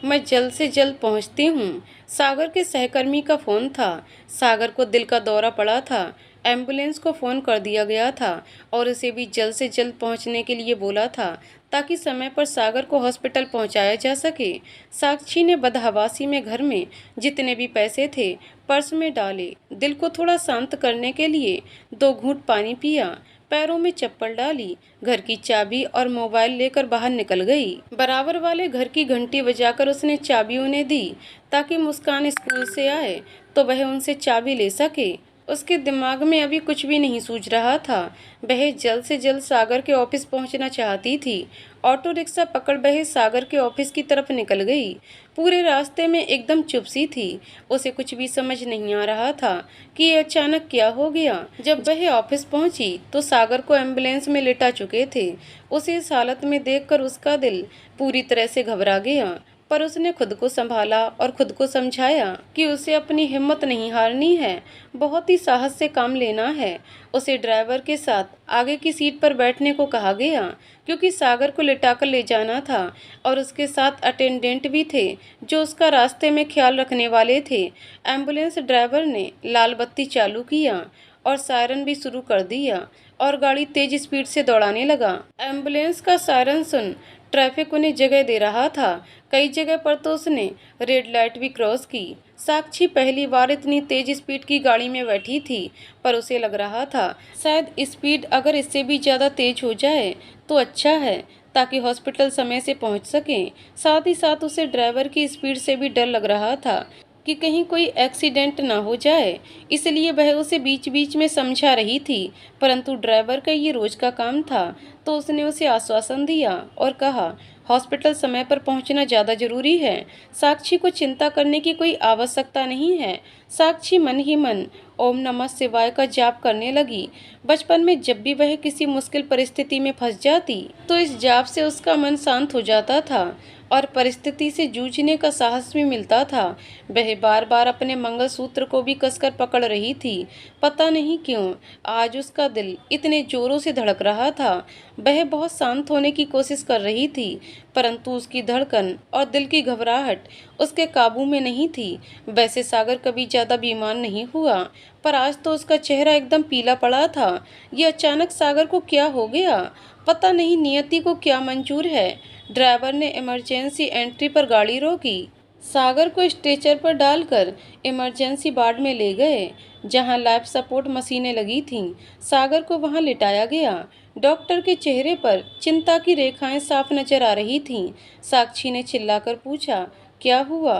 मैं जल्द से जल्द पहुंचती हूं। सागर के सहकर्मी का फ़ोन था। सागर को दिल का दौरा पड़ा था। एम्बुलेंस को फ़ोन कर दिया गया था और उसे भी जल्द से जल्द पहुंचने के लिए बोला था, ताकि समय पर सागर को हॉस्पिटल पहुंचाया जा सके। साक्षी ने बदहवासी में घर में जितने भी पैसे थे पर्स में डाले। दिल को थोड़ा शांत करने के लिए 2 घूंट पानी पिया, पैरों में चप्पल डाली, घर की चाबी और मोबाइल लेकर बाहर निकल गई। बराबर वाले घर की घंटी बजाकर उसने चाबी उन्हें दी, ताकि मुस्कान स्कूल से आए तो वह उनसे चाबी ले सके। उसके दिमाग में अभी कुछ भी नहीं सूझ रहा था। वह जल्द से जल्द सागर के ऑफिस पहुंचना चाहती थी। ऑटो रिक्शा पकड़ वह सागर के ऑफिस की तरफ निकल गई। पूरे रास्ते में एकदम चुप सी थी। उसे कुछ भी समझ नहीं आ रहा था कि ये अचानक क्या हो गया। जब वह ऑफिस पहुंची तो सागर को एम्बुलेंस में लिटा चुके थे। उसे इस हालत में देखकर उसका दिल पूरी तरह से घबरा गया, पर उसने खुद को संभाला और खुद को समझाया कि उसे अपनी हिम्मत नहीं हारनी है, बहुत ही साहस से काम लेना है। उसे ड्राइवर के साथ आगे की सीट पर बैठने को कहा गया, क्योंकि सागर को लिटाकर ले जाना था और उसके साथ अटेंडेंट भी थे जो उसका रास्ते में ख्याल रखने वाले थे। एम्बुलेंस ड्राइवर ने लाल बत्ती चालू किया और सायरन भी शुरू कर दिया और गाड़ी तेज स्पीड से दौड़ाने लगा। एम्बुलेंस का सायरन सुन ट्रैफिक उन्हें जगह दे रहा था। कई जगह पर तो उसने रेड लाइट भी क्रॉस की। साक्षी पहली बार इतनी तेज स्पीड की गाड़ी में बैठी थी, पर उसे लग रहा था शायद स्पीड अगर इससे भी ज़्यादा तेज हो जाए तो अच्छा है, ताकि हॉस्पिटल समय से पहुंच सकें। साथ ही साथ उसे ड्राइवर की स्पीड से भी डर लग रहा था कि कहीं कोई एक्सीडेंट ना हो जाए, इसलिए वह उसे बीच बीच में समझा रही थी। परंतु ड्राइवर का ये रोज का काम था, तो उसने उसे आश्वासन दिया और कहा, हॉस्पिटल समय पर पहुंचना ज़्यादा जरूरी है। साक्षी को चिंता करने की कोई आवश्यकता नहीं है। साक्षी मन ही मन ओम नमः शिवाय का जाप करने लगी। बचपन में जब भी वह किसी मुश्किल परिस्थिति में फंस जाती तो इस जाप से उसका मन शांत हो जाता था और परिस्थिति से जूझने का साहस भी मिलता था। वह बार बार अपने मंगलसूत्र को भी कसकर पकड़ रही थी। पता नहीं क्यों आज उसका दिल इतने जोरों से धड़क रहा था। वह बहुत शांत होने की कोशिश कर रही थी, परंतु उसकी धड़कन और दिल की घबराहट उसके काबू में नहीं थी। वैसे सागर कभी ज़्यादा बीमार नहीं हुआ, पर आज तो उसका चेहरा एकदम पीला पड़ा था। ये अचानक सागर को क्या हो गया? पता नहीं नियति को क्या मंजूर है। ड्राइवर ने इमरजेंसी एंट्री पर गाड़ी रोकी। सागर को स्ट्रेचर पर डालकर इमरजेंसी वार्ड में ले गए, जहां लाइफ सपोर्ट मशीनें लगी थीं। सागर को वहां लिटाया गया। डॉक्टर के चेहरे पर चिंता की रेखाएं साफ नजर आ रही थीं। साक्षी ने चिल्लाकर पूछा, क्या हुआ?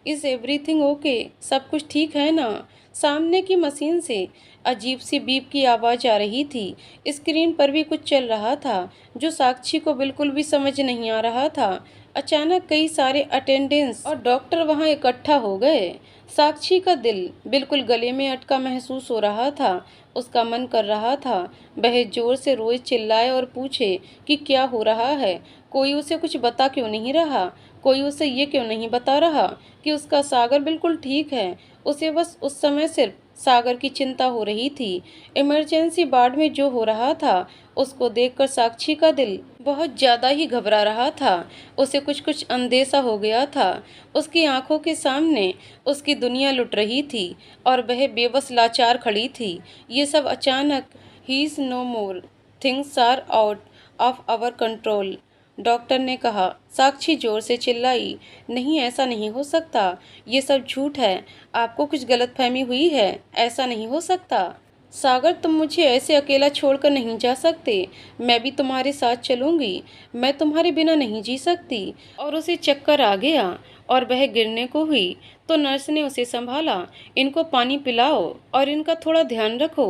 Is everything okay? सब कुछ ठीक है ना? सामने की मशीन से अजीब सी बीप की आवाज़ आ रही थी। स्क्रीन पर भी कुछ चल रहा था जो साक्षी को बिल्कुल भी समझ नहीं आ रहा था। अचानक कई सारे अटेंडेंट्स और डॉक्टर वहां इकट्ठा हो गए। साक्षी का दिल बिल्कुल गले में अटका महसूस हो रहा था। उसका मन कर रहा था वह जोर से रोए, चिल्लाए और पूछे कि क्या हो रहा है। कोई उसे कुछ बता क्यों नहीं रहा? कोई उसे ये क्यों नहीं बता रहा कि उसका सागर बिल्कुल ठीक है? उसे बस उस समय सिर्फ सागर की चिंता हो रही थी। इमरजेंसी वार्ड में जो हो रहा था उसको देखकर साक्षी का दिल बहुत ज़्यादा ही घबरा रहा था। उसे कुछ कुछ अंदेशा हो गया था। उसकी आंखों के सामने उसकी दुनिया लुट रही थी और वह बेबस लाचार खड़ी थी। ये सब अचानक, he is no more, things are out of our control, doctor ने कहा। साक्षी जोर से चिल्लाई, नहीं, ऐसा नहीं हो सकता, ये सब झूठ है, आपको कुछ गलतफहमी हुई है, ऐसा नहीं हो सकता। सागर, तुम मुझे ऐसे अकेला छोड़कर नहीं जा सकते, मैं भी तुम्हारे साथ चलूंगी, मैं तुम्हारे बिना नहीं जी सकती। और उसे चक्कर आ गया और वह गिरने को हुई तो नर्स ने उसे संभाला। इनको पानी पिलाओ और इनका थोड़ा ध्यान रखो।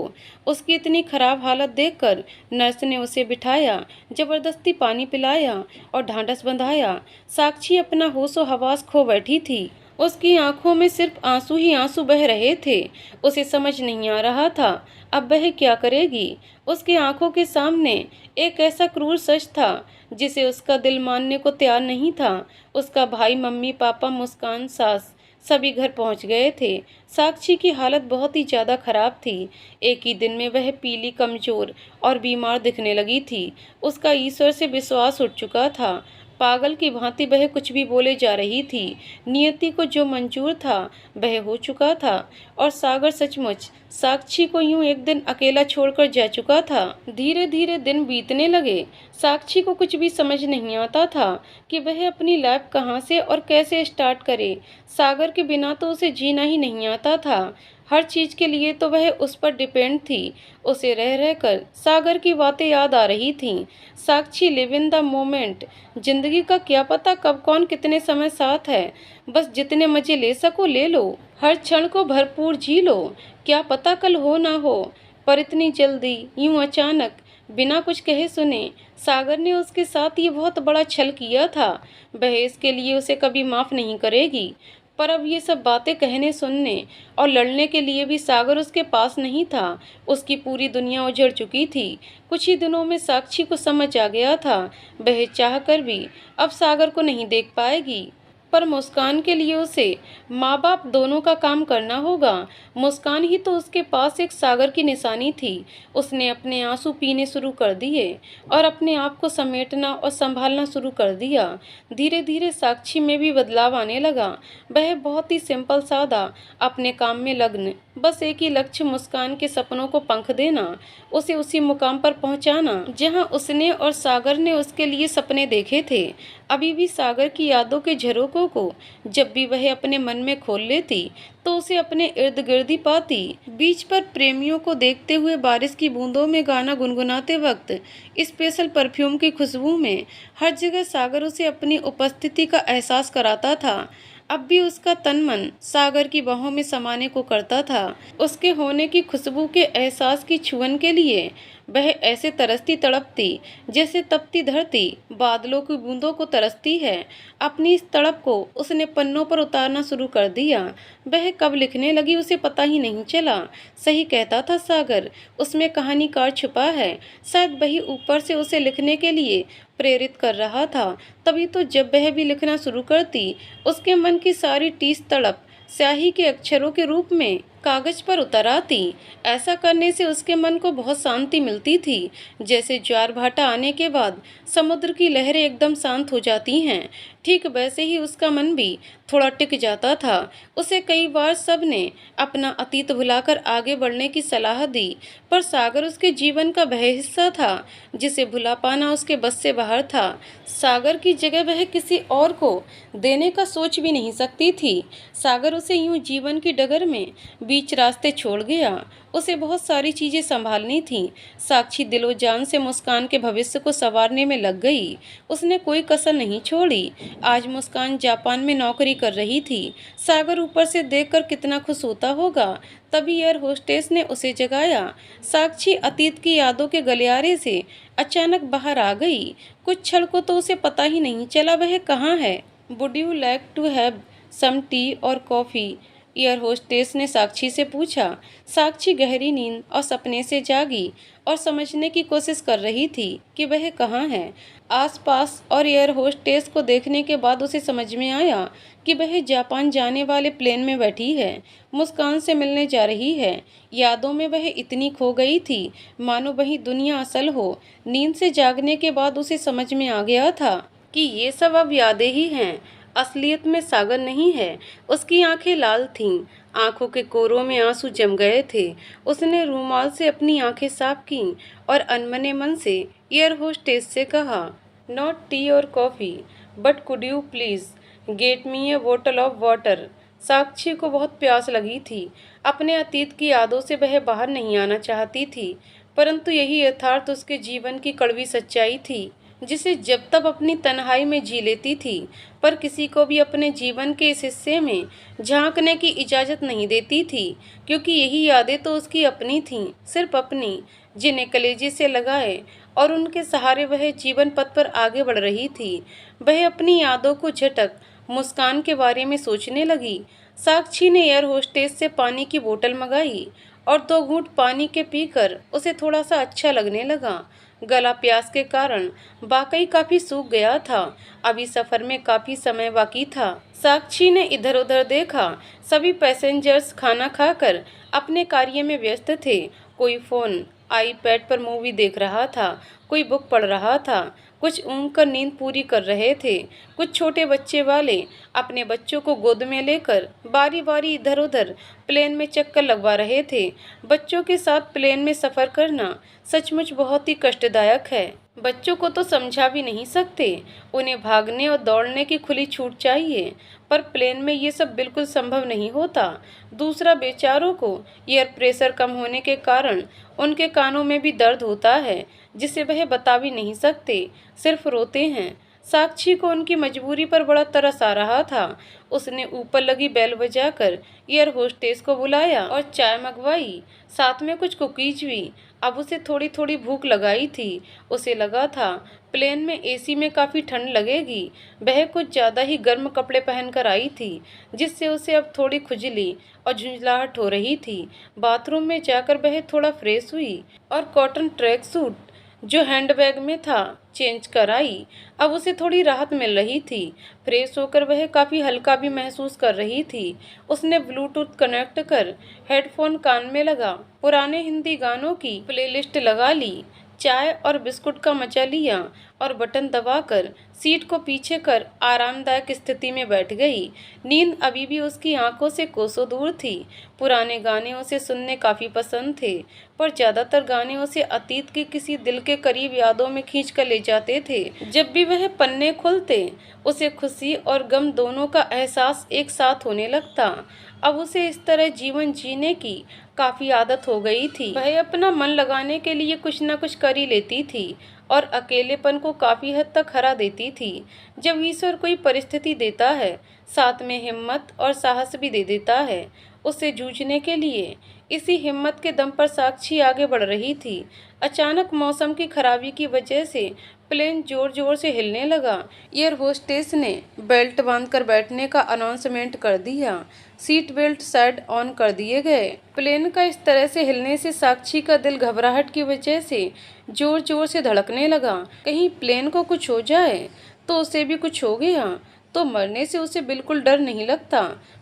उसकी इतनी खराब हालत देखकर नर्स ने उसे बिठाया, जबरदस्ती पानी पिलाया और ढांढस बंधाया। साक्षी अपना होशो हवास खो बैठी थी। उसकी आंखों में सिर्फ आंसू ही आंसू बह रहे थे। उसे समझ नहीं आ रहा था अब वह क्या करेगी। उसकी आंखों के सामने एक ऐसा क्रूर सच था जिसे उसका दिल मानने को तैयार नहीं था। उसका भाई, मम्मी, पापा, मुस्कान, सास सभी घर पहुंच गए थे। साक्षी की हालत बहुत ही ज़्यादा खराब थी। एक ही दिन में वह पीली, कमज़ोर और बीमार दिखने लगी थी। उसका ईश्वर से विश्वास उठ चुका था। पागल की भांति वह कुछ भी बोले जा रही थी। नियति को जो मंजूर था वह हो चुका था और सागर सचमुच साक्षी को यूं एक दिन अकेला छोड़कर जा चुका था। धीरे धीरे दिन बीतने लगे। साक्षी को कुछ भी समझ नहीं आता था कि वह अपनी लाइफ कहाँ से और कैसे स्टार्ट करे। सागर के बिना तो उसे जीना ही नहीं आता था। हर चीज़ के लिए तो वह उस पर डिपेंड थी। उसे रह रहकर सागर की बातें याद आ रही थीं। साक्षी, लिव इन द मोमेंट। जिंदगी का क्या पता कब कौन कितने समय साथ है। बस जितने मजे ले सको ले लो, हर क्षण को भरपूर जी लो। क्या पता कल हो ना हो। पर इतनी जल्दी, यूं अचानक, बिना कुछ कहे सुने सागर ने उसके साथ ये बहुत बड़ा छल किया था। वह इसके लिए उसे कभी माफ़ नहीं करेगी। पर अब ये सब बातें कहने, सुनने और लड़ने के लिए भी सागर उसके पास नहीं था। उसकी पूरी दुनिया उजड़ चुकी थी। कुछ ही दिनों में साक्षी को समझ आ गया था वह चाह कर भी अब सागर को नहीं देख पाएगी। पर मुस्कान के लिए उसे माँ बाप दोनों का काम करना होगा। मुस्कान ही तो उसके पास एक सागर की निशानी थी। उसने अपने आंसू पीने शुरू कर दिए और अपने आप को समेटना और संभालना शुरू कर दिया। धीरे धीरे साक्षी में भी बदलाव आने लगा। वह बहुत ही सिंपल, सादा, अपने काम में लग्न, बस एक ही लक्ष्य, मुस्कान के सपनों को पंख देना, उसे उसी मुकाम पर पहुंचाना जहां उसने और सागर ने उसके लिए सपने देखे थे। अभी भी सागर की यादों के झरोकों को जब भी वह अपने मन में खोल लेती तो उसे अपने इर्द गिर्द ही पाती। बीच पर प्रेमियों को देखते हुए बारिश की बूंदों में गाना गुनगुनाते वक्त, स्पेशल परफ्यूम की खुशबू में, हर जगह सागर उसे अपनी उपस्थिति का एहसास कराता था। अब भी उसका तन मन सागर की बाहों में समाने को करता था। उसके होने की खुशबू के एहसास की छुअन के लिए वह ऐसे तरसती तड़पती जैसे तपती धरती बादलों की बूंदों को तरसती है। अपनी इस तड़प को उसने पन्नों पर उतारना शुरू कर दिया। वह कब लिखने लगी उसे पता ही नहीं चला। सही कहता था सागर, उसमें कहानीकार छुपा है। शायद वही ऊपर से उसे लिखने के लिए प्रेरित कर रहा था। तभी तो जब वह भी लिखना शुरू करती उसके मन की सारी टीस तड़प स्याही के अक्षरों के रूप में कागज पर उतर आती। ऐसा करने से उसके मन को बहुत शांति मिलती थी। जैसे ज्वार भाटा आने के बाद समुद्र की लहरें एकदम शांत हो जाती हैं, ठीक वैसे ही उसका मन भी थोड़ा टिक जाता था। उसे कई बार सबने अपना अतीत भुलाकर आगे बढ़ने की सलाह दी, पर सागर उसके जीवन का वह हिस्सा था जिसे भुला पाना उसके बस से बाहर था। सागर की जगह वह किसी और को देने का सोच भी नहीं सकती थी। सागर उसे यूं जीवन की डगर में बीच रास्ते छोड़ गया। उसे बहुत सारी चीज़ें संभालनी थीं। साक्षी दिलो जान से मुस्कान के भविष्य को संवारने में लग गई। उसने कोई कसर नहीं छोड़ी। आज मुस्कान जापान में नौकरी कर रही थी। सागर ऊपर से देखकर कितना खुश होता होगा। तभी एयर होस्टेस ने उसे जगाया। साक्षी अतीत की यादों के गलियारे से अचानक बाहर आ गई। कुछ क्षण को तो उसे पता ही नहीं चला वह कहाँ है। Would you like to have some tea और कॉफ़ी? एयर होस्टेस ने साक्षी से पूछा। साक्षी गहरी नींद और सपने से जागी और समझने की कोशिश कर रही थी कि वह कहाँ है आसपास, और एयर होस्टेस को देखने के बाद उसे समझ में आया कि वह जापान जाने वाले प्लेन में बैठी है, मुस्कान से मिलने जा रही है। यादों में वह इतनी खो गई थी मानो वही दुनिया असल हो। नींद से जागने के बाद उसे समझ में आ गया था कि ये सब अब यादें ही हैं, असलियत में सागर नहीं है। उसकी आंखें लाल थीं, आंखों के कोरों में आंसू जम गए थे। उसने रूमाल से अपनी आंखें साफ कीं और अनमने मन से एयर होस्टेस से कहा, नॉट टी और coffee, but could you please get me a bottle of water. Sakshi को बहुत प्यास लगी थी। अपने अतीत की यादों से वह बाहर नहीं आना चाहती थी, परंतु यही यथार्थ उसके जीवन की कड़वी सच्चाई थी जिसे जब तब अपनी तन्हाई में जी लेती थी, पर किसी को भी अपने जीवन के इस हिस्से में झांकने की इजाज़त नहीं देती थी, क्योंकि यही यादें तो उसकी अपनी थीं, सिर्फ अपनी, जिन्हें कलेजे से लगाए और उनके सहारे वह जीवन पथ पर आगे बढ़ रही थी। वह अपनी यादों को झटक मुस्कान के बारे में सोचने लगी। साक्षी ने एयर होस्टेस से पानी की बोतल मंगाई और 2 घूंट पानी के पीकर उसे थोड़ा सा अच्छा लगने लगा। गला प्यास के कारण वाकई काफी सूख गया था। अभी सफर में काफी समय बाकी था। साक्षी ने इधर उधर देखा। सभी पैसेंजर्स खाना खाकर अपने कार्य में व्यस्त थे। कोई फोन, आईपैड पर मूवी देख रहा था, कोई बुक पढ़ रहा था, कुछ ऊँघ कर नींद पूरी कर रहे थे। कुछ छोटे बच्चे वाले अपने बच्चों को गोद में लेकर बारी बारी इधर उधर प्लेन में चक्कर लगवा रहे थे। बच्चों के साथ प्लेन में सफ़र करना सचमुच बहुत ही कष्टदायक है। बच्चों को तो समझा भी नहीं सकते, उन्हें भागने और दौड़ने की खुली छूट चाहिए, पर प्लेन में ये सब बिल्कुल संभव नहीं होता। दूसरा, बेचारों को एयर प्रेशर कम होने के कारण उनके कानों में भी दर्द होता है, जिसे वह बता भी नहीं सकते, सिर्फ रोते हैं। साक्षी को उनकी मजबूरी पर बड़ा तरस आ रहा था। उसने ऊपर लगी बेल बजाकर एयर होस्टेस को बुलाया और चाय मंगवाई, साथ में कुछ कुकीज भी। अब उसे थोड़ी थोड़ी भूख लगाई थी। उसे लगा था प्लेन में एसी में काफ़ी ठंड लगेगी। वह कुछ ज़्यादा ही गर्म कपड़े पहनकर आई थी, जिससे उसे अब थोड़ी खुजली और झुंझलाहट हो रही थी। बाथरूम में जाकर वह थोड़ा फ्रेश हुई और कॉटन ट्रैक सूट जो हैंडबैग में था चेंज कराई। अब उसे थोड़ी राहत मिल रही थी। फ्रेश होकर वह काफ़ी हल्का भी महसूस कर रही थी। उसने ब्लूटूथ कनेक्ट कर हेडफोन कान में लगा, पुराने हिंदी गानों की प्लेलिस्ट लगा ली, चाय और बिस्कुट का मजा लिया और बटन दबाकर सीट को पीछे कर आरामदायक स्थिति में बैठ गई। नींद अभी भी उसकी आंखों से कोसों दूर थी। पुराने गाने उसे सुनने काफ़ी पसंद थे, पर ज़्यादातर गाने उसे अतीत के किसी दिल के करीब यादों में खींच कर ले जाते थे। जब भी वह पन्ने खोलते, उसे खुशी और गम दोनों का एहसास एक साथ होने लगता। अब उसे इस तरह जीवन जीने की काफ़ी आदत हो गई थी। वह अपना मन लगाने के लिए कुछ न कुछ कर ही लेती थी और अकेलेपन को काफ़ी हद तक हरा देती थी। जब ईश्वर कोई परिस्थिति देता है, साथ में हिम्मत और साहस भी दे देता है उससे जूझने के लिए। इसी हिम्मत के दम पर साक्षी आगे बढ़ रही थी। अचानक मौसम की खराबी की वजह से प्लेन जोर जोर से हिलने लगा। एयर होस्टेस ने बेल्ट बांधकर बैठने का अनाउंसमेंट कर दिया। सीट बेल्ट साइड ऑन कर दिए गए। प्लेन का इस तरह से हिलने से साक्षी का दिल घबराहट की वजह से जोर जोर से धड़कने लगा। कहीं प्लेन को कुछ हो जाए तो उसे भी कुछ हो गया तो मरने से उसे बिल्कुल डर नहीं लगता,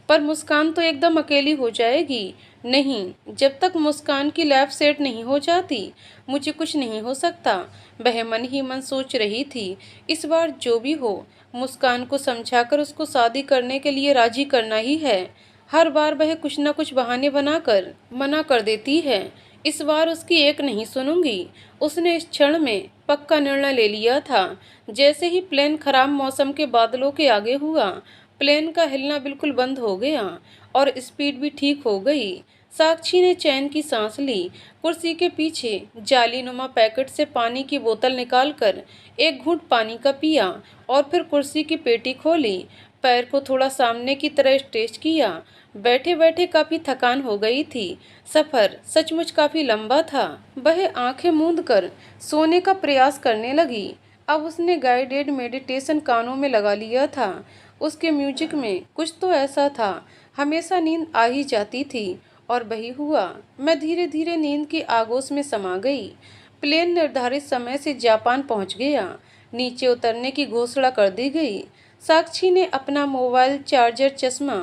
पर मुस्कान तो एकदम अकेली हो जाएगी। नहीं, जब तक मुस्कान की लाइफ सेट नहीं हो जाती मुझे कुछ नहीं हो सकता, वह मन ही मन सोच रही थी। इस बार जो भी हो, मुस्कान को समझाकर उसको शादी करने के लिए राजी करना ही है। हर बार वह कुछ न कुछ बहाने बनाकर मना कर देती है। इस बार उसकी एक नहीं सुनूंगी। उसने इस क्षण में पक्का निर्णय ले लिया था। जैसे ही प्लेन खराब मौसम के बादलों के आगे हुआ, प्लेन का हिलना बिल्कुल बंद हो गया और स्पीड भी ठीक हो गई। साक्षी ने चैन की सांस ली। कुर्सी के पीछे जालीनुमा पैकेट से पानी की बोतल निकालकर एक घूंट पानी का पिया और फिर कुर्सी की पेटी खोली। पैर को थोड़ा सामने की तरह स्ट्रेच किया। बैठे बैठे काफी थकान हो गई थी। सफर सचमुच काफी लंबा था। वह आंखें मूंद कर सोने का प्रयास करने लगी। अब उसने गाइडेड मेडिटेशन कानों में लगा लिया था। उसके म्यूजिक में कुछ तो ऐसा था, हमेशा नींद आ ही जाती थी। और वही हुआ। मैं धीरे धीरे नींद की आगोश में समा गई। प्लेन निर्धारित समय से जापान पहुंच गया। नीचे उतरने की घोषणा कर दी गई। साक्षी ने अपना मोबाइल, चार्जर, चश्मा,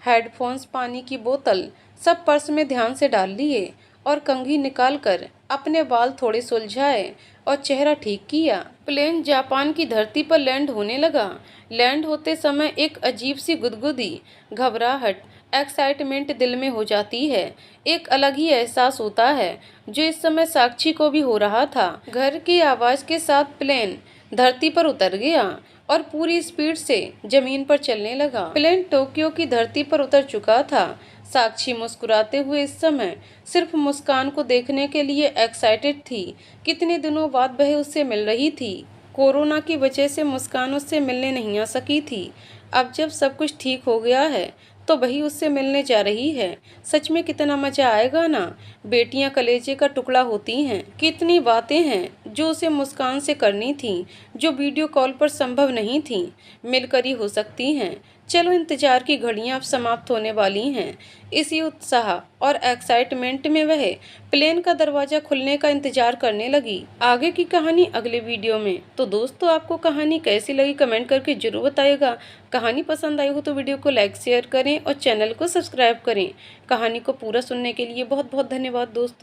हेडफोन्स, पानी की बोतल सब पर्स में ध्यान से डाल लिए और कंघी निकालकर अपने बाल थोड़े सुलझाए और चेहरा ठीक किया। प्लेन जापान की धरती पर लैंड होने लगा। लैंड होते समय एक अजीब सी गुदगुदी, घबराहट, एक्साइटमेंट दिल में हो जाती है। एक अलग ही एहसास होता है जो इस समय साक्षी को भी हो रहा था। घर की आवाज के साथ प्लेन धरती पर उतर गया और पूरी स्पीड से जमीन पर चलने लगा। प्लेन टोक्यो की धरती पर उतर चुका था। साक्षी मुस्कुराते हुए इस समय सिर्फ मुस्कान को देखने के लिए एक्साइटेड थी। कितने दिनों बाद वह उससे मिल रही थी। कोरोना की वजह से मुस्कान उससे मिलने नहीं आ सकी थी। अब जब सब कुछ ठीक हो गया है तो वही उससे मिलने जा रही है। सच में कितना मजा आएगा ना। बेटियां कलेजे का टुकड़ा होती हैं। कितनी बातें हैं जो उसे मुस्कान से करनी थी, जो वीडियो कॉल पर संभव नहीं थी, मिलकर ही हो सकती हैं। चलो, इंतजार की घड़ियां अब समाप्त होने वाली हैं। इसी उत्साह और एक्साइटमेंट में वह प्लेन का दरवाजा खुलने का इंतजार करने लगी। आगे की कहानी अगले वीडियो में। तो दोस्तों, आपको कहानी कैसी लगी कमेंट करके जरूर बताइएगा। कहानी पसंद आई हो तो वीडियो को लाइक, शेयर करें और चैनल को सब्सक्राइब करें। कहानी को पूरा सुनने के लिए बहुत बहुत धन्यवाद दोस्तों।